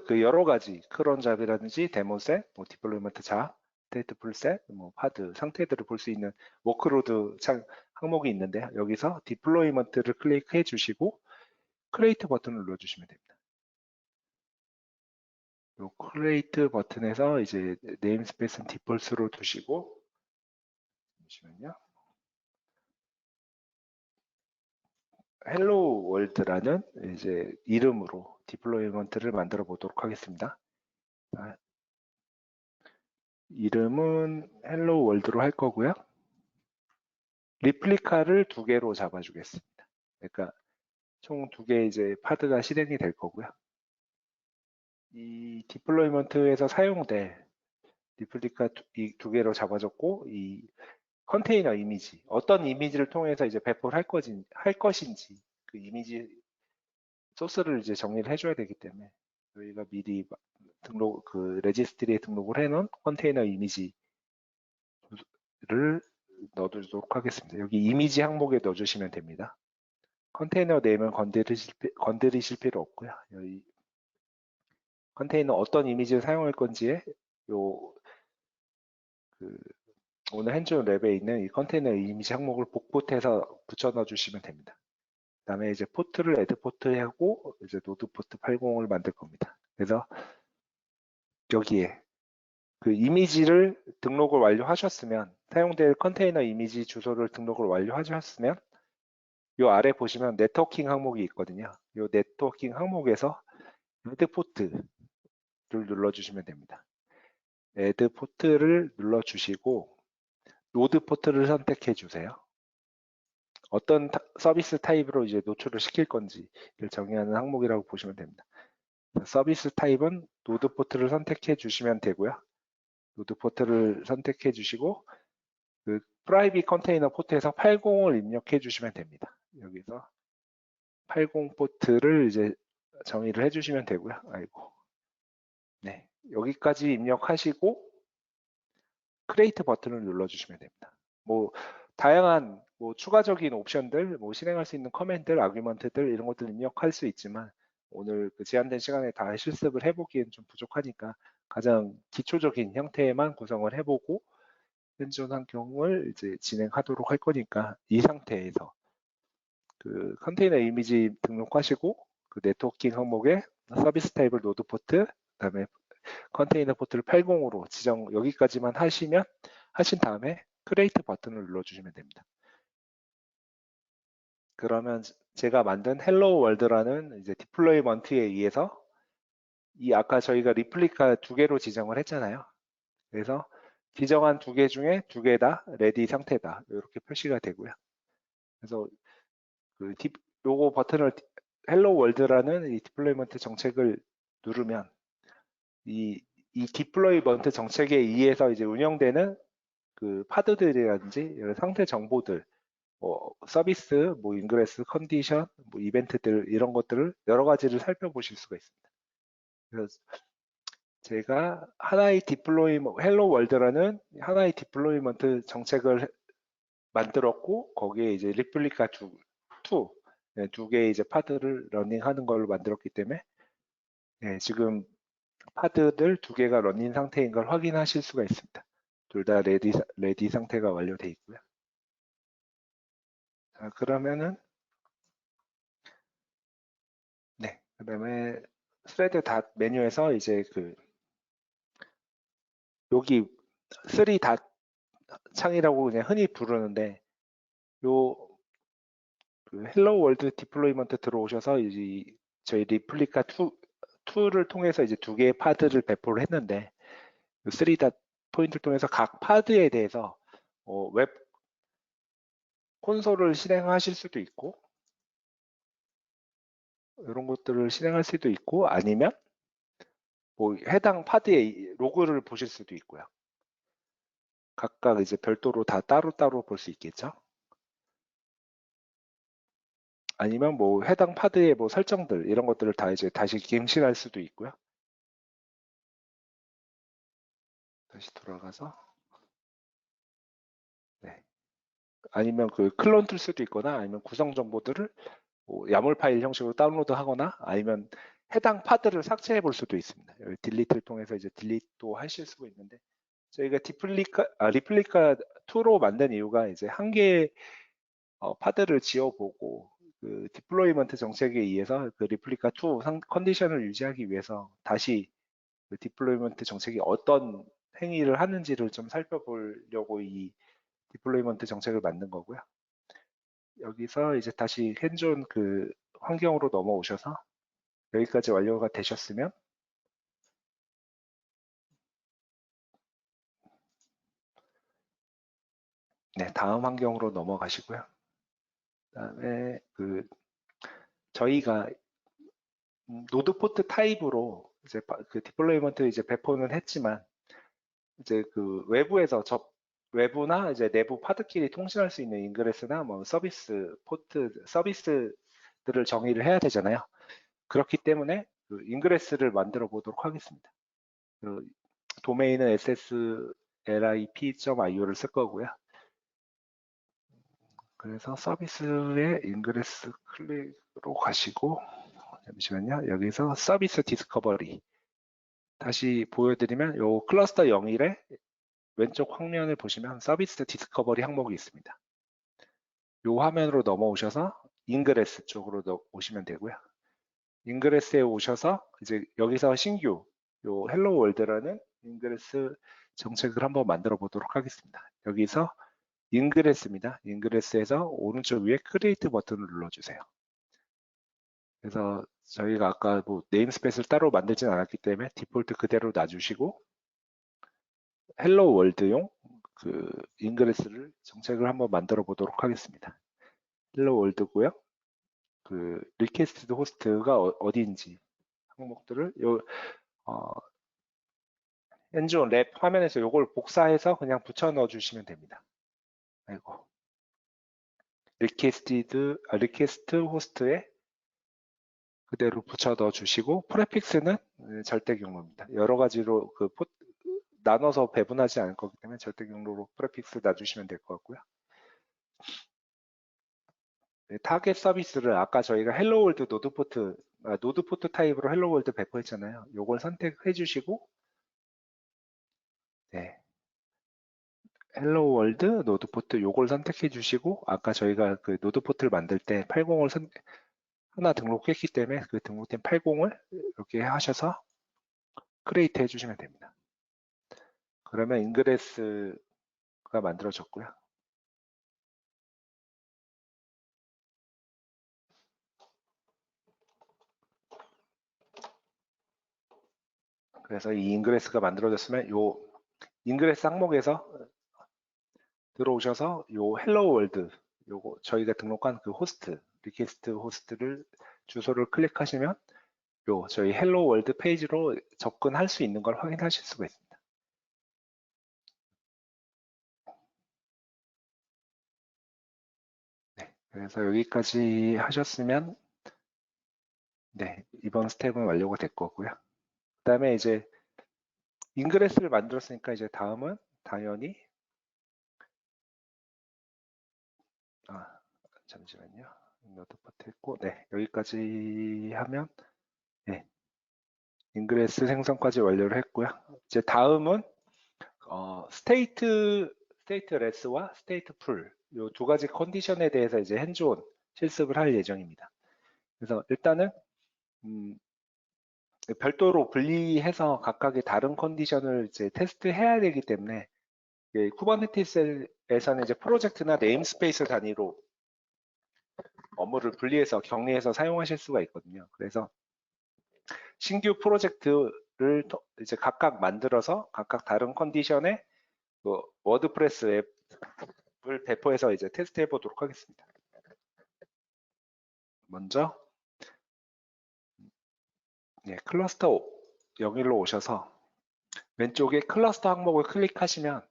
그 여러 가지 크론 잡이라든지 데모셋, 뭐 디플로이먼트 잡, 스테이트 풀셋, 뭐 파드 상태들을 볼 수 있는 워크로드 항목이 있는데 여기서 디플로이먼트를 클릭해 주시고 크리에이트 버튼을 눌러주시면 됩니다. 이 크리에이트 버튼에서 이제 네임스페이스는 디폴트로 두시고 잠시만요. 헬로 월드라는 이제 이름으로 디플로이먼트를 만들어 보도록 하겠습니다. 이름은 헬로 월드로 할 거고요. 리플리카를 2개로 잡아주겠습니다. 그러니까 총 2개 이제 파드가 실행이 될 거고요. 이 디플로이먼트에서 사용될 리플리카 이 2개로 잡아줬고 이 컨테이너 이미지 어떤 이미지를 통해서 이제 배포를 할 것인지 그 이미지 소스를 이제 정리를 해줘야 되기 때문에 저희가 미리 그 레지스트리에 등록을 해놓은 컨테이너 이미지를 넣어두도록 하겠습니다. 여기 이미지 항목에 넣어주시면 됩니다. 컨테이너 네임은 건드리실 필요 없고요. 여기 컨테이너 어떤 이미지를 사용할 건지에 그 오늘 핸즈온 랩에 있는 이 컨테이너 이미지 항목을 복붙해서 붙여 넣어주시면 됩니다. 그 다음에 이제 포트를 애드 포트하고 이제 노드 포트 80을 만들 겁니다. 그래서 여기에 그 이미지를 등록을 완료하셨으면 사용될 컨테이너 이미지 주소를 등록을 완료하셨으면 이 아래 보시면 네트워킹 항목이 있거든요. 이 네트워킹 항목에서 애드 포트를 눌러주시면 됩니다. 애드 포트를 눌러주시고 노드 포트를 선택해 주세요. 어떤 서비스 타입으로 이제 노출을 시킬 건지를 정의하는 항목이라고 보시면 됩니다. 서비스 타입은 노드 포트를 선택해 주시면 되고요. 노드 포트를 선택해 주시고 그 프라이빗 컨테이너 포트에서 80을 입력해 주시면 됩니다. 여기서 80 포트를 이제 정의를 해 주시면 되고요. 아이고. 네. 여기까지 입력하시고 크리에이트 버튼을 눌러 주시면 됩니다. 뭐 다양한 뭐 추가적인 옵션들, 뭐 실행할 수 있는 커맨드들, 아규먼트들 이런 것들 입력할 수 있지만 오늘 그 제한된 시간에 다 실습을 해보기엔 좀 부족하니까 가장 기초적인 형태에만 구성을 해보고 핸즈온 환경을 이제 진행하도록 할 거니까 이 상태에서 그 컨테이너 이미지 등록하시고 그 네트워킹 항목에 서비스 타입을 노드 포트, 그다음에 컨테이너 포트를 80으로 지정 여기까지만 하신 다음에 크리에이트 버튼을 눌러주시면 됩니다. 그러면 제가 만든 헬로 월드라는 이제 디플로이먼트에 의해서 이 아까 저희가 리플리카 2개로 지정을 했잖아요. 그래서 지정한 2개 중에 2개 다 레디 상태다 이렇게 표시가 되고요. 그래서 그 요거 버튼을 헬로 월드라는 이 디플로이먼트 정책을 누르면 이 디플로이먼트 정책에 의해서 이제 운영되는 그 파드들이라든지 이런 상태 정보들, 뭐 서비스, 뭐 인그레스, 컨디션, 뭐 이벤트들 이런 것들을 여러 가지를 살펴보실 수가 있습니다. 그래서 제가 하나의 헬로 월드라는 하나의 디플로이먼트 정책을 만들었고 거기에 이제 리플리카 2 개의 이제 파드를 러닝하는 걸로 만들었기 때문에 지금 파드들 2개가 러닝 상태인 걸 확인하실 수가 있습니다. 둘 다 레디 상태가 완료되어 있고요. 자, 그러면은 그다음에 스레드 닷 메뉴에서 이제 그 여기 3닷 창이라고 그냥 흔히 부르는데 요 그 헬로 월드 디플로이먼트 들어오셔서 이제 저희 리플리카 2를 통해서 이제 2개의 파드를 배포를 했는데 3닷 포인트를 통해서 각 파드에 대해서 웹 콘솔을 실행하실 수도 있고 이런 것들을 실행할 수도 있고 아니면 뭐 해당 파드의 로그를 보실 수도 있고요. 각각 이제 별도로 다 따로따로 볼 수 있겠죠. 아니면 뭐 해당 파드의 뭐 설정들 이런 것들을 다 이제 다시 갱신할 수도 있고요. 다시 돌아가서 아니면 그 클론 뜰 수도 있거나 아니면 구성 정보들을 뭐 야물 파일 형식으로 다운로드 하거나 아니면 해당 파드를 삭제해 볼 수도 있습니다. 여기 딜리트를 통해서 이제 딜리트도 하실 수가 있는데 저희가 리플리카 2로 만든 이유가 이제 한 개의 파드를 지어보고 그 디플로이먼트 정책에 의해서 그 리플리카 2 컨디션을 유지하기 위해서 다시 그 디플로이먼트 정책이 어떤 행위를 하는지를 좀 살펴보려고 이 디플로이먼트 정책을 만든 거고요. 여기서 이제 다시 핸즈온 그 환경으로 넘어오셔서 여기까지 완료가 되셨으면 다음 환경으로 넘어가시고요. 그다음에 그 저희가 노드 포트 타입으로 이제 그 디플로이먼트 이제 배포는 했지만 이제 그 외부나 이제 내부 파드끼리 통신할 수 있는 인그레스나 뭐 서비스 포트 서비스들을 정의를 해야 되잖아요. 그렇기 때문에 그 인그레스를 만들어 보도록 하겠습니다. 그 도메인은 sslip.io를 쓸 거고요. 그래서 서비스의 인그레스 클릭으로 가시고 잠시만요. 여기서 서비스 디스커버리 다시 보여드리면 요 클러스터 01에 왼쪽 화면을 보시면 서비스 디스커버리 항목이 있습니다. 요 화면으로 넘어오셔서 인그레스 쪽으로 오시면 되고요. 인그레스에 오셔서 이제 여기서 신규 요 헬로 월드라는 인그레스 정책을 한번 만들어 보도록 하겠습니다. 여기서 인그레스입니다. 인그레스에서 오른쪽 위에 크리에이트 버튼을 눌러주세요. 그래서 저희가 아까 뭐 네임스페이스를 따로 만들진 않았기 때문에 디폴트 그대로 놔주시고 헬로 월드용 그 인그레스를 정책을 한번 만들어 보도록 하겠습니다. 헬로 월드고요. 그 리퀘스트 호스트가 어디인지 항목들을 엔지온 랩 화면에서 이걸 복사해서 그냥 붙여 넣어 주시면 됩니다. 아이고. 리퀘스트 호스트에 그대로 붙여 넣어 주시고 프레픽스는 절대 경로입니다. 여러 가지로 나눠서 배분하지 않을 거기 때문에 절대 경로로 프레픽스 놔주시면 될 것 같고요. 타겟 서비스를 아까 저희가 헬로월드 노드포트 타입으로 헬로월드 배포했잖아요. 이걸 선택해 주시고 헬로 월드 노드 포트 요걸 선택해 주시고 아까 저희가 그 노드 포트를 만들 때 80을 하나 등록했기 때문에 그 등록된 80을 이렇게 하셔서 크리에이트 해주시면 됩니다. 그러면 인그레스가 만들어졌고요. 그래서 이 인그레스가 만들어졌으면 요 인그레스 항목에서 들어오셔서 요 헬로 월드 요거 저희가 등록한 그 호스트 리퀘스트 호스트를 주소를 클릭하시면 요 저희 헬로 월드 페이지로 접근할 수 있는 걸 확인하실 수가 있습니다. 네, 그래서 여기까지 하셨으면 네, 이번 스텝은 완료가 될 거고요. 그 다음에 이제 인그레스를 만들었으니까 이제 다음은 당연히 잠시만요. 노드 포트 했고 네, 여기까지 하면 네, 인그레스 생성까지 완료를 했고요. 이제 다음은 스테이트 레스와 스테이트 풀, 이 두 가지 컨디션에 대해서 이제 핸즈온 실습을 할 예정입니다. 그래서 일단은 별도로 분리해서 각각의 다른 컨디션을 이제 테스트해야 되기 때문에 쿠버네티스에서는 이제 프로젝트나 네임스페이스 단위로 업무를 분리해서 격리해서 사용하실 수가 있거든요. 그래서 신규 프로젝트를 이제 각각 만들어서 각각 다른 컨디션에 그 워드프레스 앱을 배포해서 이제 테스트해 보도록 하겠습니다. 먼저 클러스터 여기로 오셔서 왼쪽에 클러스터 항목을 클릭하시면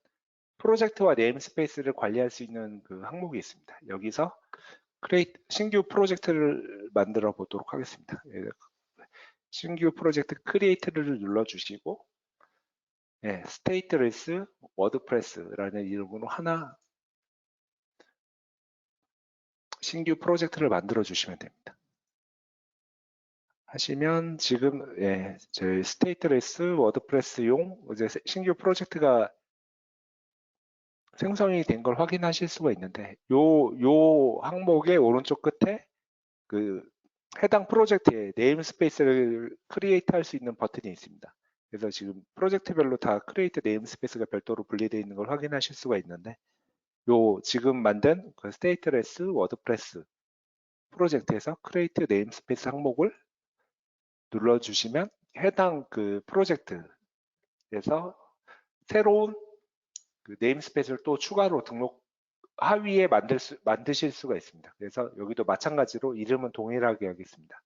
프로젝트와 네임스페이스를 관리할 수 있는 그 항목이 있습니다. 여기서 신규 프로젝트를 만들어 보도록 하겠습니다. 신규 프로젝트 크리에이트를 눌러주시고 스테이트레스 워드프레스라는 이름으로 하나 신규 프로젝트를 만들어 주시면 됩니다. 하시면 지금 저희 스테이트레스 워드프레스용 이제 신규 프로젝트가 생성이 된 걸 확인하실 수가 있는데 요 항목의 오른쪽 끝에 그 해당 프로젝트의 네임스페이스를 크리에이트 할 수 있는 버튼이 있습니다. 그래서 지금 프로젝트별로 다 크리에이트 네임스페이스가 별도로 분리되어 있는 걸 확인하실 수가 있는데 요 지금 만든 그 스테이트레스 워드프레스 프로젝트에서 크리에이트 네임스페이스 항목을 눌러주시면 해당 그 프로젝트에서 새로운 그 네임스페이스를 또 추가로 하위에 만드실 수가 있습니다. 그래서 여기도 마찬가지로 이름은 동일하게 하겠습니다.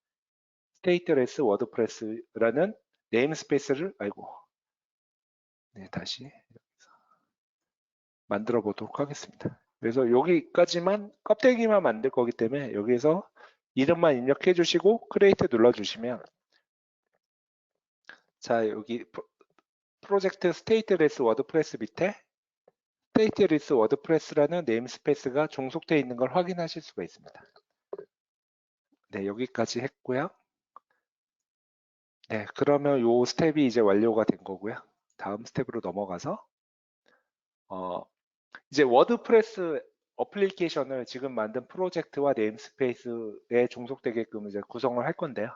스테이트레스 워드프레스라는 네임스페이스를 다시 만들어 보도록 하겠습니다. 그래서 여기까지만 껍데기만 만들 거기 때문에 여기에서 이름만 입력해 주시고 크리에이트 눌러 주시면 자 여기 프로젝트 스테이트레스 워드프레스 밑에 스테이트레스 워드프레스라는 네임스페이스가 종속되어 있는 걸 확인하실 수가 있습니다. 네, 여기까지 했고요. 네, 그러면 요 스텝이 이제 완료가 된 거고요. 다음 스텝으로 넘어가서 이제 워드프레스 어플리케이션을 지금 만든 프로젝트와 네임스페이스에 종속되게끔 이제 구성을 할 건데요.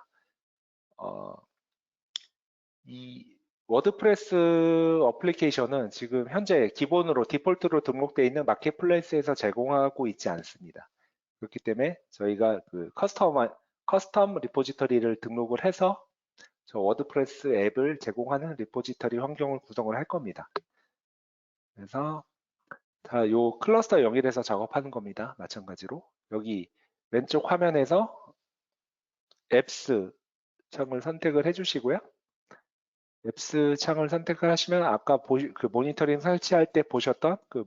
이 워드프레스 어플리케이션은 지금 현재 기본으로 디폴트로 등록되어 있는 마켓플레이스에서 제공하고 있지 않습니다. 그렇기 때문에 저희가 그 커스텀 리포지터리를 등록을 해서 저 워드프레스 앱을 제공하는 리포지터리 환경을 구성을 할 겁니다. 그래서 요 클러스터 0일에서 작업하는 겁니다. 마찬가지로 여기 왼쪽 화면에서 앱스 창을 선택을 해주시고요. 앱스 창을 선택을 하시면 아까 그 모니터링 설치할 때 보셨던 그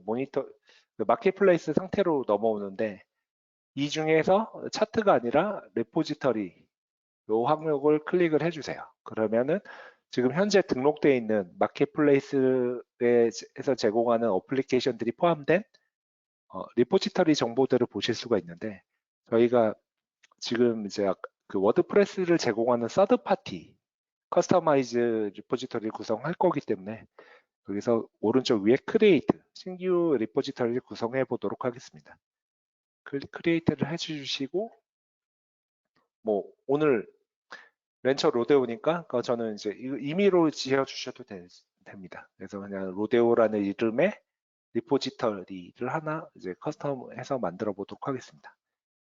마켓플레이스 상태로 넘어오는데 이 중에서 차트가 아니라 레포지터리 요 항목을 클릭을 해주세요. 그러면은 지금 현재 등록되어 있는 마켓플레이스에서 제공하는 어플리케이션들이 포함된 리포지터리 정보들을 보실 수가 있는데 저희가 지금 이제 그 워드프레스를 제공하는 서드 파티 커스터마이즈 리포지터리를 구성할 거기 때문에 여기서 오른쪽 위에 크리에이트 신규 리포지터리를 구성해 보도록 하겠습니다. 크리에이트를 해주시고, 뭐 오늘 venture 로데오니까 저는 이제 임의로 지어주셔도 됩니다. 그래서 그냥 로데오라는 이름의 리포지터리를 하나 이제 커스텀해서 만들어 보도록 하겠습니다.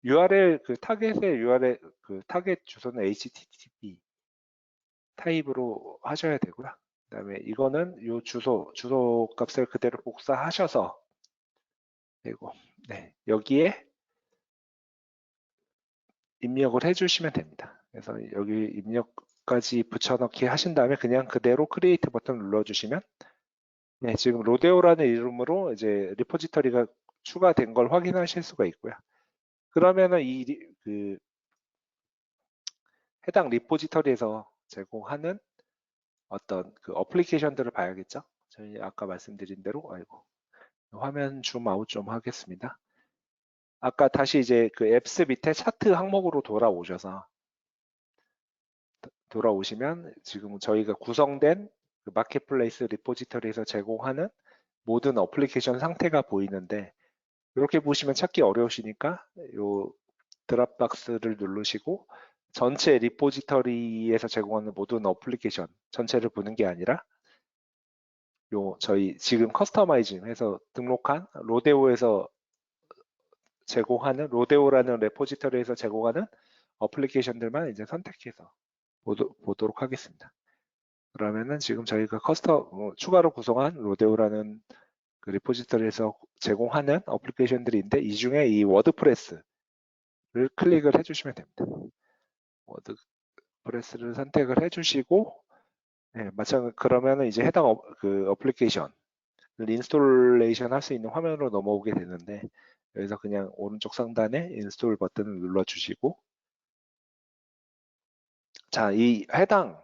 URL 그 타겟의 URL 그 타겟 주소는 HTTP 타입으로 하셔야 되고요. 그다음에 이거는 요 주소 값을 그대로 복사하셔서 그리고 네, 여기에 입력을 해주시면 됩니다. 그래서 여기 입력까지 붙여넣기 하신 다음에 그냥 그대로 크리에이트 버튼 눌러주시면 네, 지금 로데오라는 이름으로 이제 리포지터리가 추가된 걸 확인하실 수가 있고요. 그러면은 그 해당 리포지터리에서 제공하는 어떤 그 어플리케이션들을 봐야겠죠. 저희 아까 말씀드린 대로 화면 줌 아웃 좀 하겠습니다. 아까 다시 이제 그 앱스 밑에 차트 항목으로 돌아오시면 지금 저희가 구성된 그 마켓플레이스 리포지터리에서 제공하는 모든 어플리케이션 상태가 보이는데 이렇게 보시면 찾기 어려우시니까 요 드랍박스를 누르시고 전체 리포지터리에서 제공하는 모든 어플리케이션 전체를 보는 게 아니라 요 저희 지금 커스터마이징 해서 등록한 로데오에서 제공하는 로데오라는 레포지터리에서 제공하는 어플리케이션들만 이제 선택해서 보도록 하겠습니다. 그러면은 지금 저희가 추가로 구성한 로데오라는 그 리포지터리에서 제공하는 어플리케이션들인데 이 중에 이 워드프레스를 클릭을 해주시면 됩니다. 워드프레스를 선택을 해주시고 네, 그러면은 이제 해당 그 어플리케이션 인스톨레이션 할 수 있는 화면으로 넘어오게 되는데 여기서 그냥 오른쪽 상단에 인스톨 버튼을 눌러주시고 자, 이 해당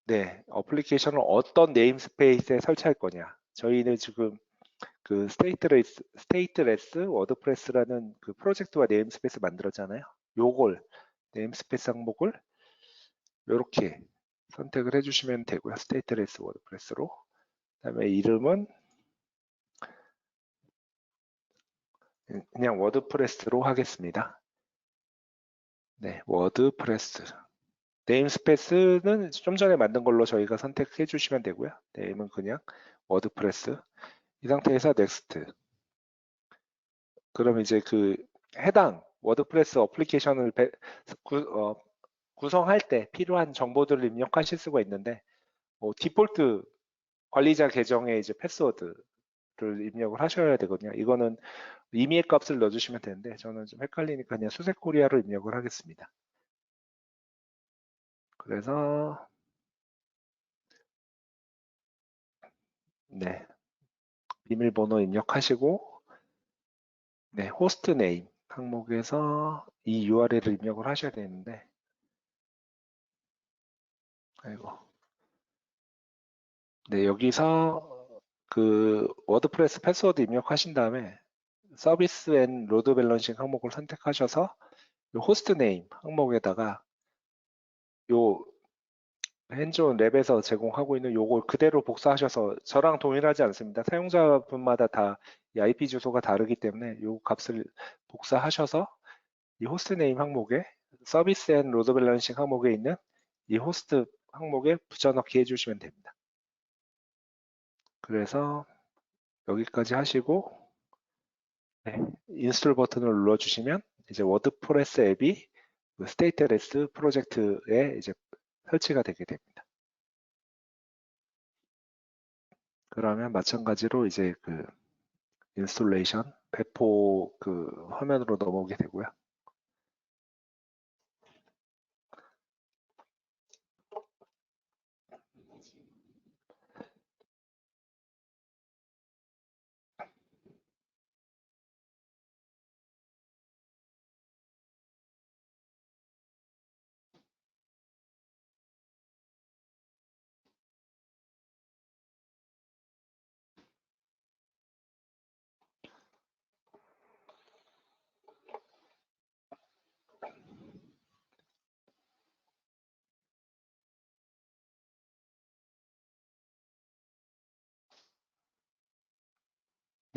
네, 어플리케이션을 어떤 네임스페이스에 설치할 거냐. 저희는 지금 그 스테이트레스 워드프레스라는 그 프로젝트와 네임스페이스 만들었잖아요. 요걸 네임스페이스 항목을 이렇게 선택을 해주시면 되고요. 스테이트레스 워드프레스로. 그다음에 이름은 그냥 워드프레스로 하겠습니다. 네, 워드프레스. 네임스페이스는 좀 전에 만든 걸로 저희가 선택해 주시면 되고요. 네임은 그냥 워드프레스. 이 상태에서 넥스트. 그럼 이제 그 해당 워드프레스 어플리케이션을 구성할 때 필요한 정보들을 입력하실 수가 있는데 디폴트 관리자 계정에 이제 패스워드를 입력을 하셔야 되거든요. 이거는 임의의 값을 넣어주시면 되는데 저는 좀 헷갈리니까 그냥 수세코리아로 입력을 하겠습니다. 그래서 네, 비밀번호 입력하시고 네, 호스트 네임 항목에서 이 URL을 입력을 하셔야 되는데 네, 여기서 그 워드프레스 패스워드 입력하신 다음에 서비스 앤 로드 밸런싱 항목을 선택하셔서 요 호스트 네임 항목에다가 요 핸즈온 랩에서 제공하고 있는 요걸 그대로 복사하셔서 저랑 동일하지 않습니다. 사용자분마다 다 이 IP 주소가 다르기 때문에 요 값을 복사하셔서 이 호스트 네임 항목에 서비스 앤 로드 밸런싱 항목에 있는 이 호스트 항목에 붙여넣기 해주시면 됩니다. 그래서 여기까지 하시고 네, 인스톨 버튼을 눌러주시면 이제 워드프레스 앱이 그 스테이트레스 프로젝트에 이제 설치가 되게 됩니다. 그러면 마찬가지로 이제 그 인스톨레이션 배포 그 화면으로 넘어오게 되고요.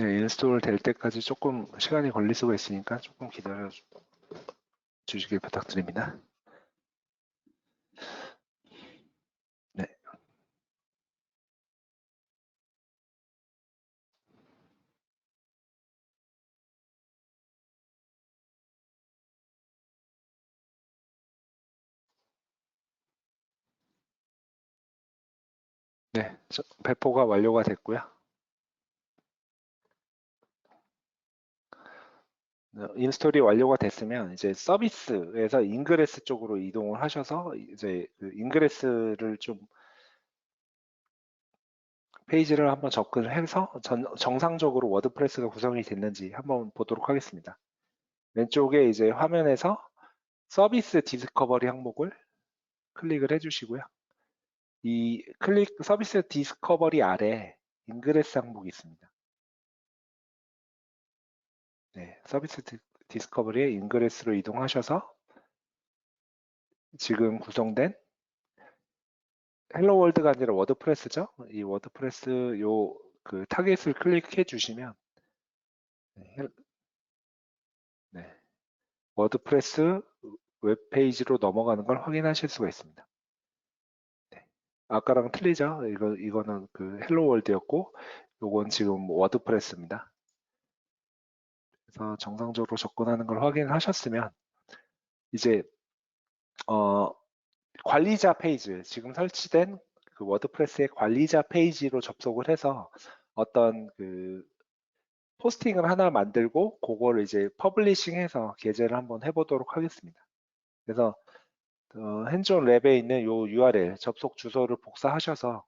네, 인스톨 될 때까지 조금 시간이 걸릴 수가 있으니까 조금 기다려 주시길 부탁드립니다. 네. 네, 배포가 완료가 됐고요. 인스톨이 완료가 됐으면 이제 서비스에서 인그레스 쪽으로 이동을 하셔서 이제 그 인그레스를 좀 페이지를 한번 접근을 해서 정상적으로 워드프레스가 구성이 됐는지 한번 보도록 하겠습니다. 왼쪽에 이제 화면에서 서비스 디스커버리 항목을 클릭을 해주시고요. 이 서비스 디스커버리 아래 인그레스 항목이 있습니다. 네, 서비스 디스커버리의 인그레스로 이동하셔서 지금 구성된 헬로 월드가 아니라 워드프레스죠. 이 워드프레스 요 그 타겟을 클릭해 주시면 네, 워드프레스 웹페이지로 넘어가는 걸 확인하실 수가 있습니다. 네. 아까랑 틀리죠? 이거는 그 헬로 월드였고 요건 지금 워드프레스입니다. 그래서 정상적으로 접근하는 걸 확인하셨으면 이제 관리자 페이지, 지금 설치된 그 워드프레스의 관리자 페이지로 접속을 해서 어떤 그 포스팅을 하나 만들고 그거를 이제 퍼블리싱해서 게재를 한번 해보도록 하겠습니다. 그래서 핸즈온 랩에 있는 요 URL 접속 주소를 복사하셔서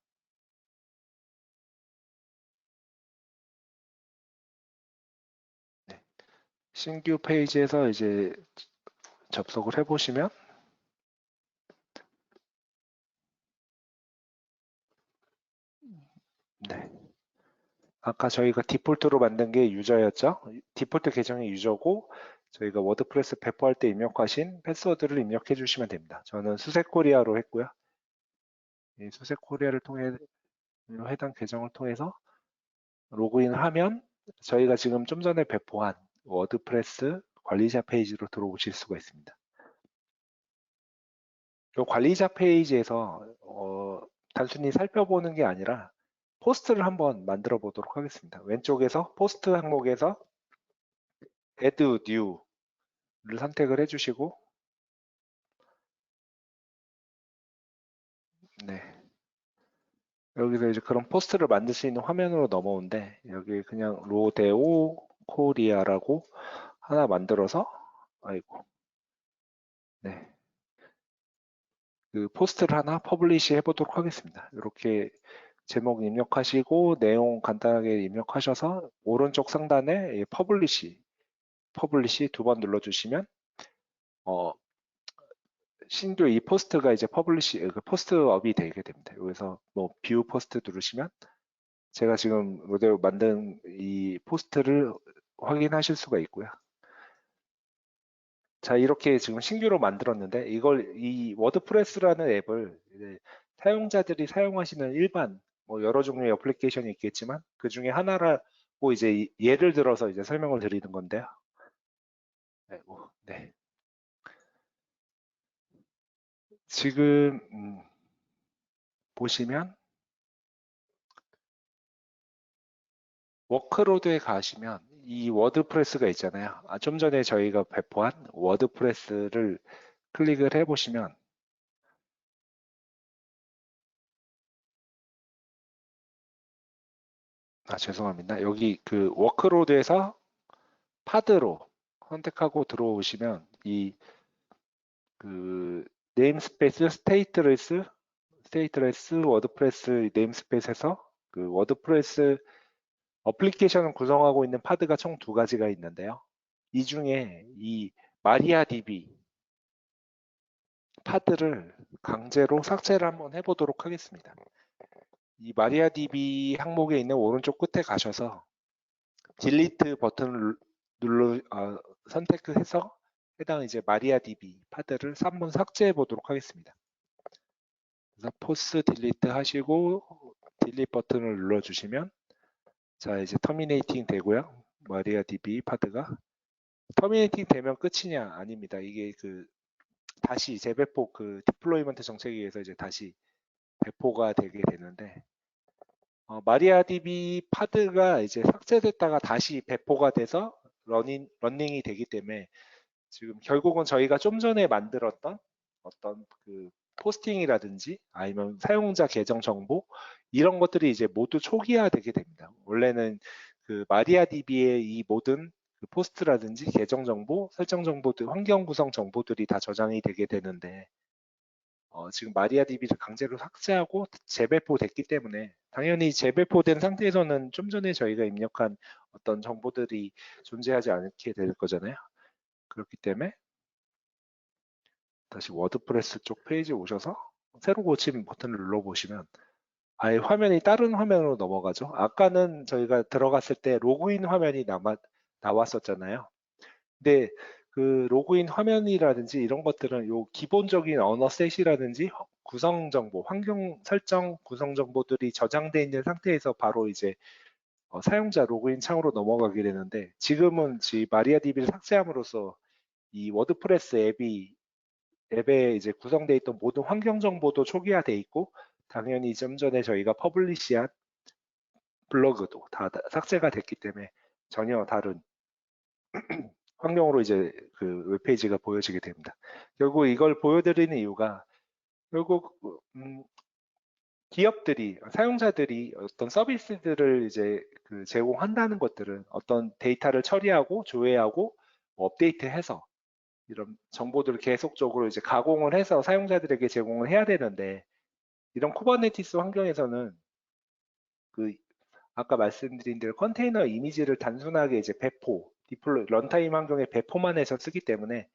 네, 신규 페이지에서 이제 접속을 해보시면 네. 아까 저희가 디폴트로 만든 게 유저였죠. 디폴트 계정이 유저고 저희가 워드프레스 배포할 때 입력하신 패스워드를 입력해 주시면 됩니다. 저는 수색코리아로 했고요. 이 수색코리아를 통해 해당 계정을 통해서 로그인을 하면 저희가 지금 좀 전에 배포한 워드프레스 관리자 페이지로 들어오실 수가 있습니다. 이 관리자 페이지에서 단순히 살펴보는 게 아니라 포스트를 한번 만들어 보도록 하겠습니다. 왼쪽에서 포스트 항목에서 Add New를 선택을 해주시고 네. 여기서 이제 그런 포스트를 만들 수 있는 화면으로 넘어오는데 여기 그냥 로데오 코리아라고 하나 만들어서 아이고 네. 그 포스트를 하나 퍼블리시 해보도록 하겠습니다. 이렇게 제목 입력하시고 내용 간단하게 입력하셔서 오른쪽 상단에 퍼블리시 두 번 눌러주시면 신규 이 포스트가 이제 그 포스트업이 되게 됩니다. 여기서 뭐 뷰 포스트 누르시면 제가 지금 모델 만든 이 포스트를 확인하실 수가 있고요. 자, 이렇게 지금 신규로 만들었는데 이 워드프레스라는 앱을 이제 사용자들이 사용하시는 일반 뭐 여러 종류의 어플리케이션이 있겠지만 그 중에 하나라고 이제 예를 들어서 이제 설명을 드리는 건데요. 네. 지금 보시면 워크로드에 가시면 이 워드프레스가 있잖아요. 좀 전에 저희가 배포한 워드프레스를 클릭을 해보시면 죄송합니다. 여기 그 워크로드에서 파드로 선택하고 들어오시면 이 그 네임스페이스 스테이트레스 워드프레스 네임스페이스에서 그 워드프레스 어플리케이션을 구성하고 있는 파드가 총 두 가지가 있는데요. 이 중에 이 마리아DB 파드를 강제로 삭제를 한번 해보도록 하겠습니다. 이 마리아DB 항목에 있는 오른쪽 끝에 가셔서 딜리트 버튼을 선택해서 해당 이제 마리아DB 파드를 한번 삭제해 보도록 하겠습니다. 그래서 포스 딜리트 하시고 딜리트 버튼을 눌러주시면 자, 이제 터미네이팅 되고요. 마리아DB 파드가 터미네이팅 되면 끝이냐? 아닙니다. 이게 다시 재배포 디플로이먼트 정책에 의해서 이제 다시 배포가 되게 되는데 마리아DB 파드가 이제 삭제됐다가 다시 배포가 돼서 러닝이 되기 때문에 지금 결국은 저희가 좀 전에 만들었던 어떤 포스팅이라든지 아니면 사용자 계정 정보 이런 것들이 이제 모두 초기화되게 됩니다. 원래는 마리아DB의 이 모든 포스트라든지 계정 정보, 설정 정보들, 환경 구성 정보들이 다 저장이 되게 되는데 지금 마리아DB를 강제로 삭제하고 재배포됐기 때문에 당연히 재배포된 상태에서는 좀 전에 저희가 입력한 어떤 정보들이 존재하지 않게 될 거잖아요. 그렇기 때문에 다시 워드프레스 쪽 페이지에 오셔서 새로 고침 버튼을 눌러보시면 아예 화면이 다른 화면으로 넘어가죠. 아까는 저희가 들어갔을 때 로그인 화면이 나왔었잖아요. 근데 로그인 화면이라든지 이런 것들은 요 기본적인 언어셋이라든지 구성 정보, 환경 설정 구성 정보들이 저장되어 있는 상태에서 바로 이제 사용자 로그인 창으로 넘어가게 되는데 지금은 마리아DB를 삭제함으로써 이 워드프레스 앱에 이제 구성되어 있던 모든 환경 정보도 초기화돼 있고 당연히 좀 전에 저희가 퍼블리시한 블로그도 다 삭제가 됐기 때문에 전혀 다른 환경으로 이제 웹페이지가 보여지게 됩니다. 결국 이걸 보여드리는 이유가 결국 기업들이 사용자들이 어떤 서비스들을 이제 제공한다는 것들은 어떤 데이터를 처리하고 조회하고 업데이트해서 이런 정보들을 계속적으로 이제 가공을 해서 사용자들에게 제공을 해야 되는데 이런 쿠버네티스 환경에서는 아까 말씀드린 대로 컨테이너 이미지를 단순하게 이제 런타임 환경에 배포만 해서 쓰기 때문에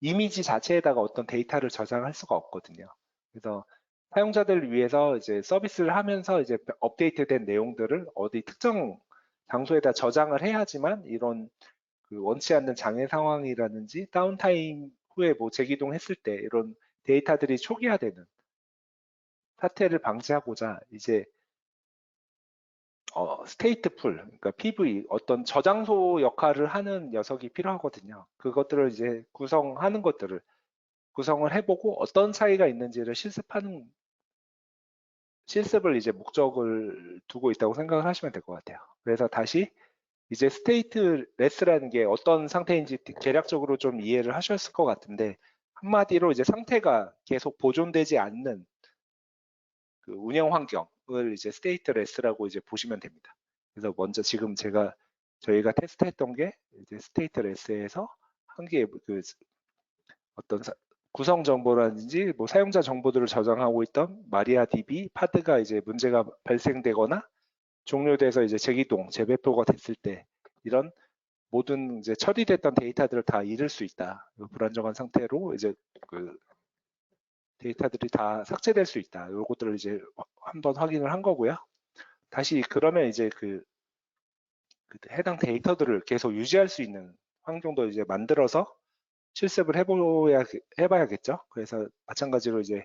이미지 자체에다가 어떤 데이터를 저장할 수가 없거든요. 그래서 사용자들을 위해서 이제 서비스를 하면서 이제 업데이트된 내용들을 어디 특정 장소에다 저장을 해야지만 이런 원치 않는 장애 상황이라든지 다운타임 후에 뭐 재기동했을 때 이런 데이터들이 초기화되는 사태를 방지하고자 이제 스테이트 풀, 그러니까 PV, 어떤 저장소 역할을 하는 녀석이 필요하거든요. 그것들을 이제 구성을 해보고 어떤 차이가 있는지를 실습을 이제 목적을 두고 있다고 생각을 하시면 될 것 같아요. 그래서 다시 이제 스테이트 레스라는 게 어떤 상태인지 계략적으로 좀 이해를 하셨을 것 같은데 한마디로 이제 상태가 계속 보존되지 않는 운영 환경을 이제 스테이트 레스라고 이제 보시면 됩니다. 그래서 먼저 지금 저희가 테스트했던 게 이제 스테이트 레스에서 한 개의 어떤 구성 정보라든지 뭐 사용자 정보들을 저장하고 있던 마리아DB 파드가 이제 문제가 발생되거나 종료돼서 이제 재배포가 됐을 때 이런 모든 이제 처리됐던 데이터들을 다 잃을 수 있다. 불안정한 상태로 이제 데이터들이 다 삭제될 수 있다. 이것들을 이제 한번 확인을 한 거고요. 다시 그러면 이제 해당 데이터들을 계속 유지할 수 있는 환경도 이제 만들어서 실습을 해봐야겠죠. 그래서 마찬가지로 이제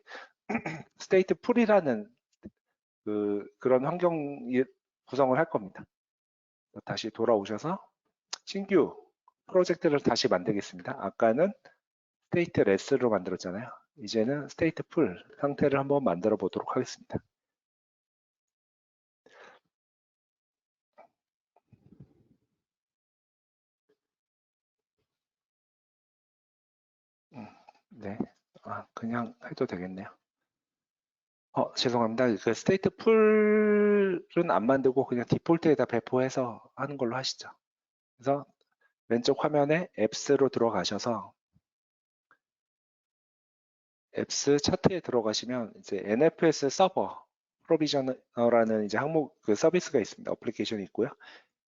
스테이트 풀이라는 그런 환경 구성을 할 겁니다. 다시 돌아오셔서 신규 프로젝트를 다시 만들겠습니다. 아까는 스테이트 레스로 만들었잖아요. 이제는 스테이트 풀 상태를 한번 만들어 보도록 하겠습니다. 네, 그냥 해도 되겠네요. 죄송합니다. 그 스테이트 풀은 안 만들고 그냥 디폴트에다 배포해서 하는 걸로 하시죠. 그래서 왼쪽 화면에 앱스로 들어가셔서 앱스 차트에 들어가시면 이제 NFS 서버 프로비저너라는 이제 항목 서비스가 있습니다. 어플리케이션이 있고요.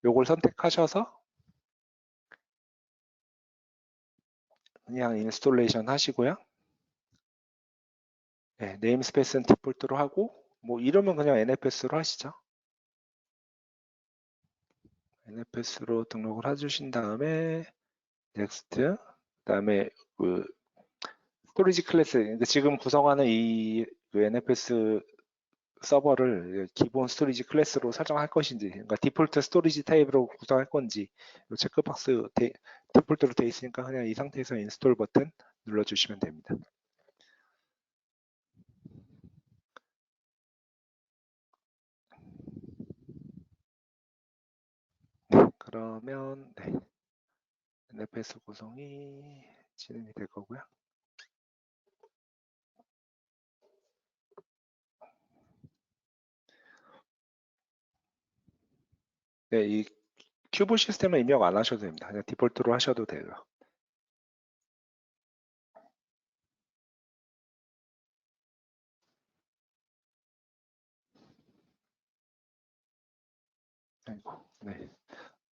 요걸 선택하셔서 그냥 인스톨레이션 하시고요. 네, 네임스페이스는 디폴트로 하고 뭐 이러면 그냥 NFS로 하시죠. NFS로 등록을 해주신 다음에 넥스트 그다음에 스토리지 클래스 지금 구성하는 이 NFS 서버를 기본 스토리지 클래스로 설정할 것인지, 그러니까 디폴트 스토리지 타입으로 구성할 건지, 이 체크박스 디폴트로 되어 있으니까 그냥 이 상태에서 인스톨 버튼 눌러주시면 됩니다. 네, 그러면 NFS 구성이 진행이 될 거고요. 네, 이 큐브 시스템은 입력 안 하셔도 됩니다. 그냥 디폴트로 하셔도 돼요.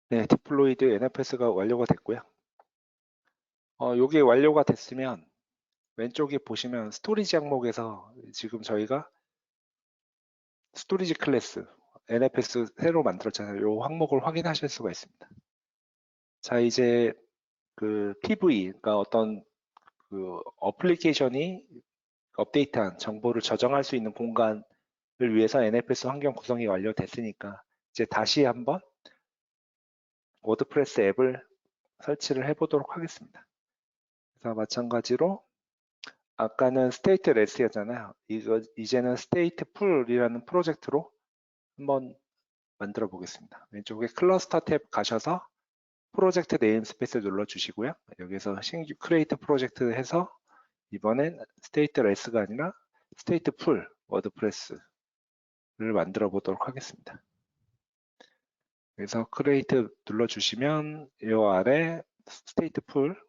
네, 디플로이드 NFS가 완료가 됐고요. 요게 완료가 됐으면 왼쪽에 보시면 스토리지 항목에서 지금 저희가 스토리지 클래스 NFS 새로 만들었잖아요. 요 항목을 확인하실 수가 있습니다. 자, 이제 그 PV, 그러니까 어떤 그 어플리케이션이 업데이트한 정보를 저장할 수 있는 공간을 위해서 NFS 환경 구성이 완료됐으니까 이제 다시 한번 워드프레스 앱을 설치를 해보도록 하겠습니다. 그래서 마찬가지로 아까는 스테이트레스였잖아요. 이제는 스테이트풀이라는 프로젝트로 한번 만들어 보겠습니다. 왼쪽에 클러스터 탭 가셔서 프로젝트 네임스페이스 눌러 주시고요. 여기서 신규 크리에이트 프로젝트 해서 이번엔 스테이트레스가 아니라 스테이트풀 워드프레스를 만들어 보도록 하겠습니다. 그래서 크리에이트 눌러 주시면 이 아래 스테이트풀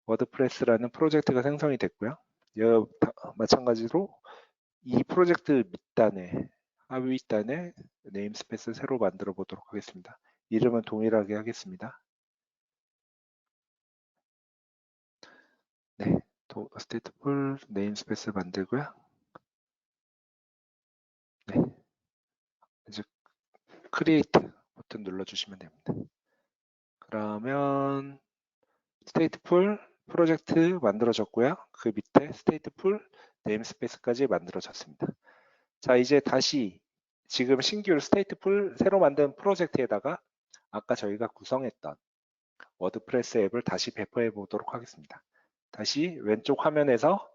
워드프레스라는 프로젝트가 생성이 됐고요. 마찬가지로 이 프로젝트 밑단에 하위 윗단에 네임스페이스 새로 만들어 보도록 하겠습니다. 이름은 동일하게 하겠습니다. 네, 스테이트풀 네임스페이스 만들고요. 네, 이제 크리에이트 버튼 눌러주시면 됩니다. 그러면 스테이트풀 프로젝트 만들어졌고요. 그 밑에 스테이트풀 네임스페이스까지 만들어졌습니다. 자, 이제 다시 지금 신규 스테이트풀 새로 만든 프로젝트에다가 아까 저희가 구성했던 워드프레스 앱을 다시 배포해 보도록 하겠습니다. 다시 왼쪽 화면에서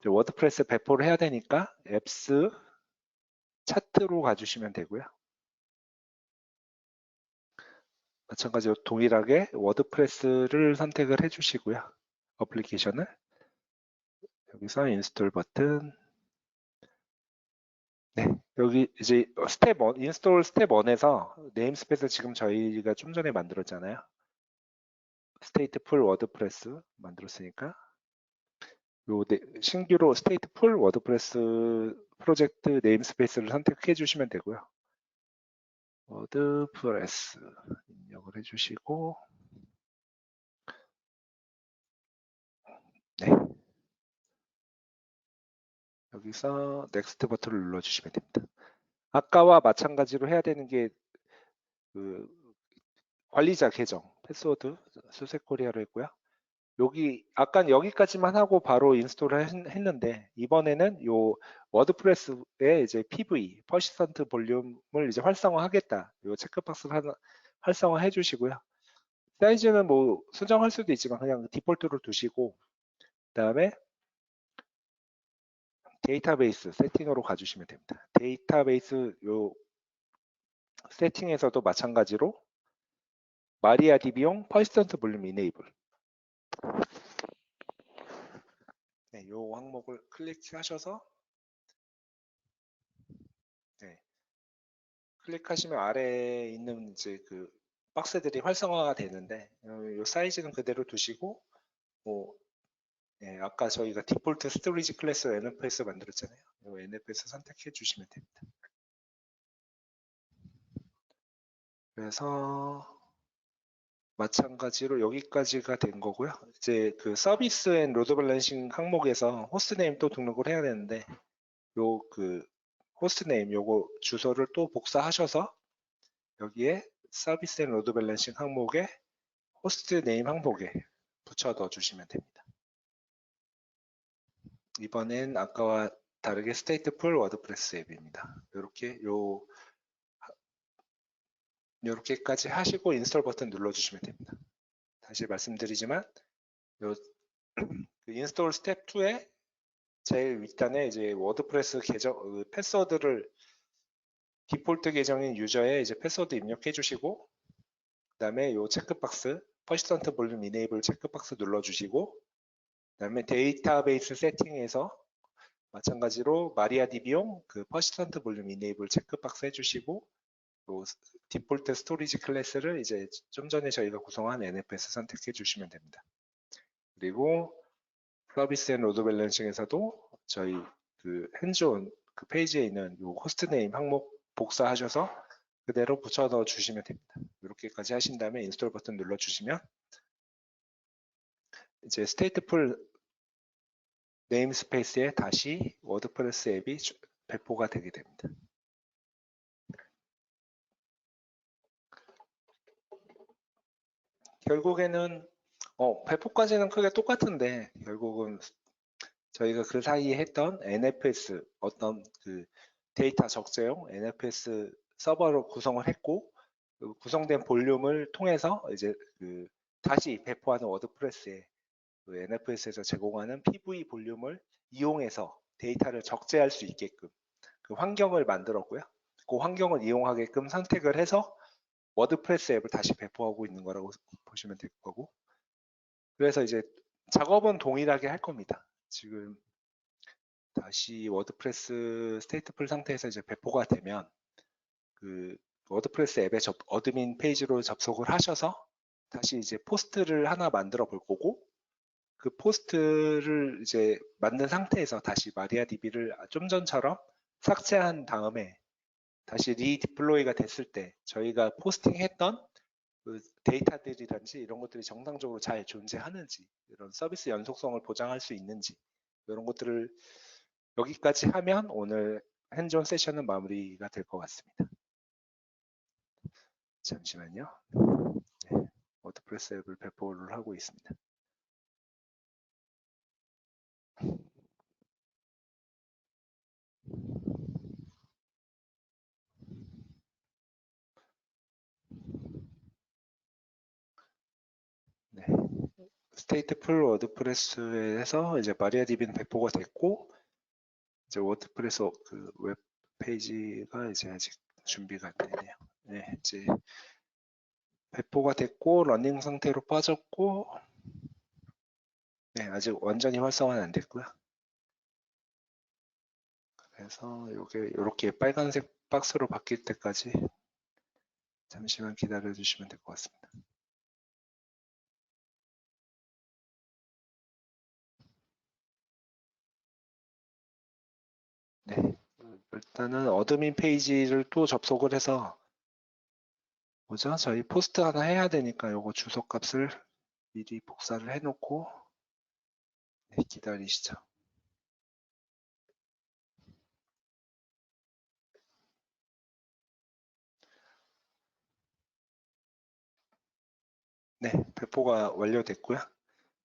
워드프레스 배포를 해야 되니까 앱스 차트로 가주시면 되고요. 마찬가지로 동일하게 워드프레스를 선택을 해주시고요. 어플리케이션을 여기서 인스톨 버튼. 네, 여기 이제 스텝 1, 인스톨 스텝 1에서 네임스페이스 지금 저희가 좀 전에 만들었잖아요. 스테이트풀 워드프레스 만들었으니까 요 신규로 스테이트풀 워드프레스 프로젝트 네임스페이스를 선택해 주시면 되고요. 워드프레스 입력을 해주시고 네, 여기서 넥스트 버튼을 눌러주시면 됩니다. 아까와 마찬가지로 해야 되는 게 그 관리자 계정, 패스워드 수세코리아로 했고요. 아까 여기까지만 하고 바로 인스톨을 했는데 이번에는 요 워드프레스의 이제 PV, 퍼시스턴트 볼륨을 이제 활성화하겠다. 요 체크박스를 활성화 해주시고요. 사이즈는 뭐 수정할 수도 있지만 그냥 디폴트로 두시고 그다음에 데이터베이스 세팅으로 가주시면 됩니다. 데이터베이스 요 세팅에서도 마찬가지로 마리아DB용 퍼시스턴트 볼륨 이네이블 네, 요 항목을 클릭하셔서 네, 클릭하시면 아래에 있는 이제 그 박스들이 활성화가 되는데 요 사이즈는 그대로 두시고 뭐 네, 아까 저희가 디폴트 스토리지 클래스 NFS 만들었잖아요. 요 NFS 선택해 주시면 됩니다. 그래서 마찬가지로 여기까지가 된 거고요. 이제 그 서비스 앤 로드 밸런싱 항목에서 호스트네임 또 등록을 해야 되는데 요 그 호스트네임 요거 주소를 또 복사하셔서 여기에 서비스 앤 로드 밸런싱 항목에 호스트네임 항목에 붙여 넣어 주시면 됩니다. 이번엔 아까와 다르게 스테이트풀 워드프레스 앱입니다. 요렇게까지 하시고 인스톨 버튼 눌러주시면 됩니다. 다시 말씀드리지만 요 그 인스톨 스텝 2에 제일 윗단에 이제 워드프레스 계정 패스워드를 디폴트 계정인 유저의 이제 패스워드 입력해 주시고, 그다음에 요 체크박스 퍼시스턴트 볼륨 이네이블 체크박스 눌러주시고, 그다음에 데이터베이스 세팅에서 마찬가지로 마리아DB용 그 퍼시스턴트 볼륨 이네이블 체크박스 해주시고, 요 디폴트 스토리지 클래스를 이제 좀 전에 저희가 구성한 NFS 선택해 주시면 됩니다. 그리고 서비스 앤 로드 밸런싱에서도 저희 그 핸즈온 그 페이지에 있는 요 호스트 네임 항목 복사하셔서 그대로 붙여 넣어 주시면 됩니다. 이렇게까지 하신 다음에 인스톨 버튼 눌러 주시면 이제 스테이트풀 네임스페이스에 다시 워드프레스 앱이 배포가 되게 됩니다. 결국에는 배포까지는 크게 똑같은데, 결국은 저희가 그 사이에 했던 NFS 어떤 그 데이터 적재용 NFS 서버로 구성을 했고, 그 구성된 볼륨을 통해서 이제 그 다시 배포하는 워드프레스에 그 NFS에서 제공하는 PV 볼륨을 이용해서 데이터를 적재할 수 있게끔 그 환경을 만들었고요. 그 환경을 이용하게끔 선택을 해서 워드프레스 앱을 다시 배포하고 있는 거라고 보시면 될 거고, 그래서 이제 작업은 동일하게 할 겁니다. 지금 다시 워드프레스 스테이트풀 상태에서 이제 배포가 되면 그 워드프레스 앱의 어드민 페이지로 접속을 하셔서 다시 이제 포스트를 하나 만들어 볼 거고, 그 포스트를 이제 만든 상태에서 다시 마리아DB를 좀 전처럼 삭제한 다음에 다시 리디플로이가 됐을 때 저희가 포스팅했던 그 데이터들이란지 이런 것들이 정상적으로 잘 존재하는지, 이런 서비스 연속성을 보장할 수 있는지, 이런 것들을 여기까지 하면 오늘 핸즈온 세션은 마무리가 될 것 같습니다. 잠시만요. 네, 워드프레스 앱을 배포를 하고 있습니다. 네, 스테이트풀 워드프레스에서 이제 마리아DB는 배포가 됐고, 이제 워드프레스 그 웹 페이지가 이제 아직 준비가 안 되네요. 네, 이제 배포가 됐고 러닝 상태로 빠졌고, 네, 아직 완전히 활성화는 안 됐고요. 그래서 이렇게 빨간색 박스로 바뀔 때까지 잠시만 기다려 주시면 될 것 같습니다. 네, 일단은 어드민 페이지를 또 접속을 해서 저희 포스트 하나 해야 되니까 요거 주소값을 미리 복사를 해놓고, 네, 기다리시죠. 네, 배포가 완료됐고요.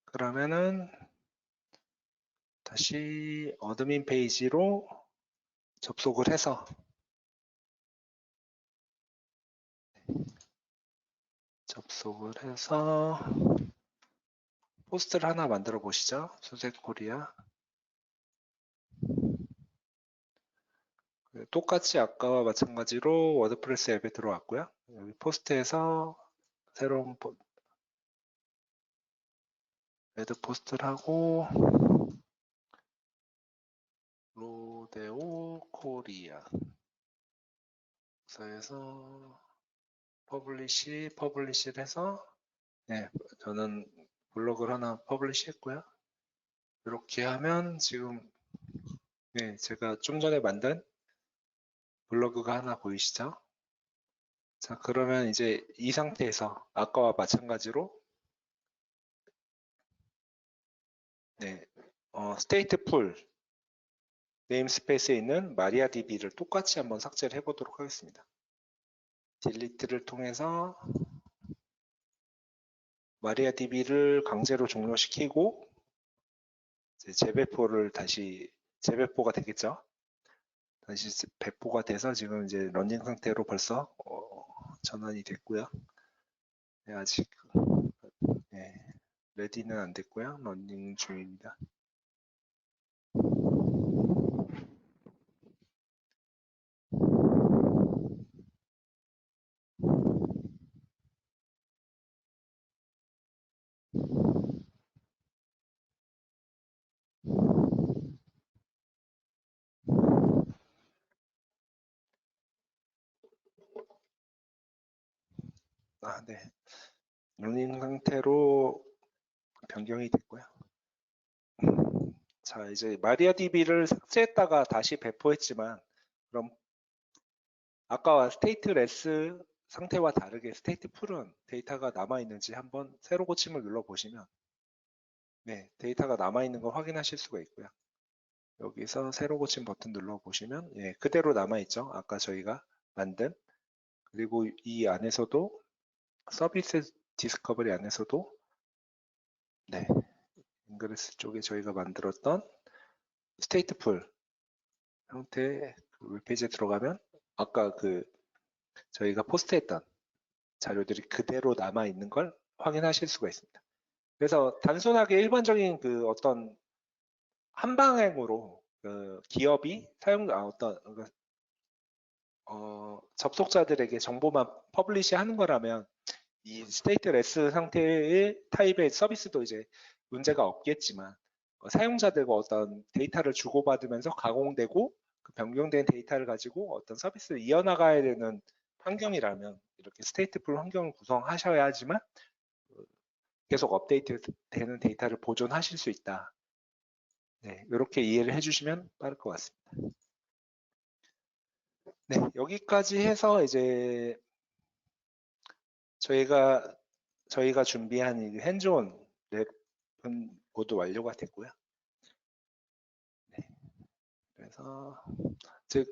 그러면은 다시 어드민 페이지로 접속을 해서 포스트를 하나 만들어 보시죠. 수색 코리아. 똑같이 아까와 마찬가지로 워드프레스 앱에 들어왔고요. 여기 포스트에서 새로운 애드 포스트를 하고, 로데오 코리아 에서 퍼블리시를 해서, 네, 저는 블로그를 하나 퍼블리시 했고요. 이렇게 하면 지금, 네, 제가 좀 전에 만든 블로그가 하나 보이시죠? 자, 그러면 이제 이 상태에서 아까와 마찬가지로, 네, 스테이트풀 네임스페이스에 있는 마리아DB를 똑같이 한번 삭제를 해보도록 하겠습니다. 딜리트를 통해서 마리아DB를 강제로 종료시키고 재배포를 다시 재배포가 되겠죠. 다시 배포가 돼서 지금 이제 러닝 상태로 벌써 전환이 됐고요. 네, 아직 네, 레디는 안 됐고요. 러닝 중입니다. 네. 러닝 상태로 변경이 됐고요. 자, 이제 마리아DB를 삭제했다가 다시 배포했지만, 그럼 아까와 스테이트레스 상태와 다르게 스테이트풀은 데이터가 남아있는지 한번 새로 고침을 눌러보시면, 네, 데이터가 남아있는 걸 확인하실 수가 있고요. 여기서 새로 고침 버튼 눌러보시면, 예, 그대로 남아있죠. 아까 저희가 만든. 그리고 이 안에서도 서비스 디스커버리 안에서도, 네, 인그레스 쪽에 저희가 만들었던 스테이트풀 형태의 그 웹페이지에 들어가면 아까 그 저희가 포스트했던 자료들이 그대로 남아 있는 걸 확인하실 수가 있습니다. 그래서 단순하게 일반적인 그 어떤 한 방향으로 그 기업이 접속자들에게 정보만 퍼블리시 하는 거라면 이 스테이트레스 상태의 타입의 서비스도 이제 문제가 없겠지만 사용자들과 어떤 데이터를 주고받으면서 가공되고 그 변경된 데이터를 가지고 어떤 서비스를 이어나가야 되는 환경이라면 이렇게 스테이트풀 환경을 구성하셔야 하지만 계속 업데이트 되는 데이터를 보존하실 수 있다. 네, 이렇게 이해를 해주시면 빠를 것 같습니다. 네, 여기까지 해서 이제 저희가 준비한 이 핸즈온 랩은 모두 완료가 됐고요. 네, 그래서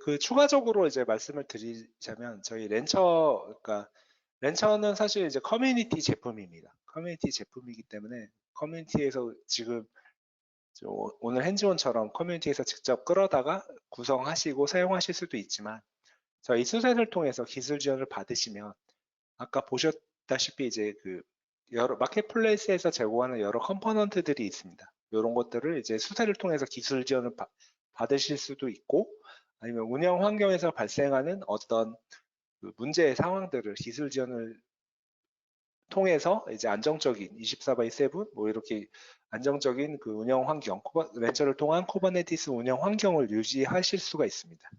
그 추가적으로 이제 말씀을 드리자면 저희 그러니까 렌처는 사실 이제 커뮤니티 제품입니다. 커뮤니티 제품이기 때문에 커뮤니티에서 지금 오늘 핸즈온처럼 커뮤니티에서 직접 끌어다가 구성하시고 사용하실 수도 있지만 저희 수세를 통해서 기술 지원을 받으시면 아까 보셨다시피 이제 그 여러 마켓플레이스에서 제공하는 여러 컴포넌트들이 있습니다. 이런 것들을 이제 수세를 통해서 기술 지원을 받으실 수도 있고 아니면 운영 환경에서 발생하는 어떤 그 문제의 상황들을 기술 지원을 통해서 이제 안정적인 24/7 뭐 이렇게 안정적인 그 운영 환경, 렌처를 통한 쿠버네티스 운영 환경을 유지하실 수가 있습니다.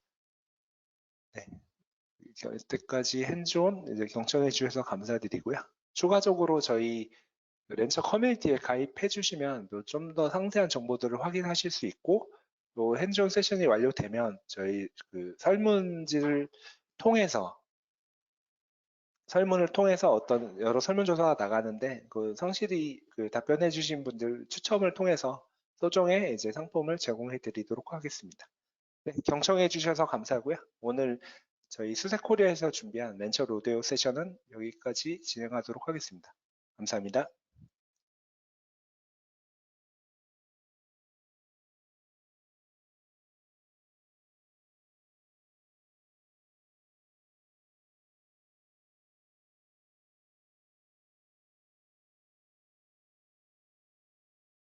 네. 이때까지 핸즈온 이제 경청해 주셔서 감사드리고요. 추가적으로 저희 렌처 커뮤니티에 가입해 주시면 좀 더 상세한 정보들을 확인하실 수 있고 또 핸즈온 세션이 완료되면 저희 그 설문을 통해서 어떤 여러 설문조사가 나가는데 그 성실히 그 답변해 주신 분들 추첨을 통해서 소정의 이제 상품을 제공해 드리도록 하겠습니다. 네, 경청해 주셔서 감사하고요. 오늘 저희 수세코리아에서 준비한 렌처 로데오 세션은 여기까지 진행하도록 하겠습니다. 감사합니다.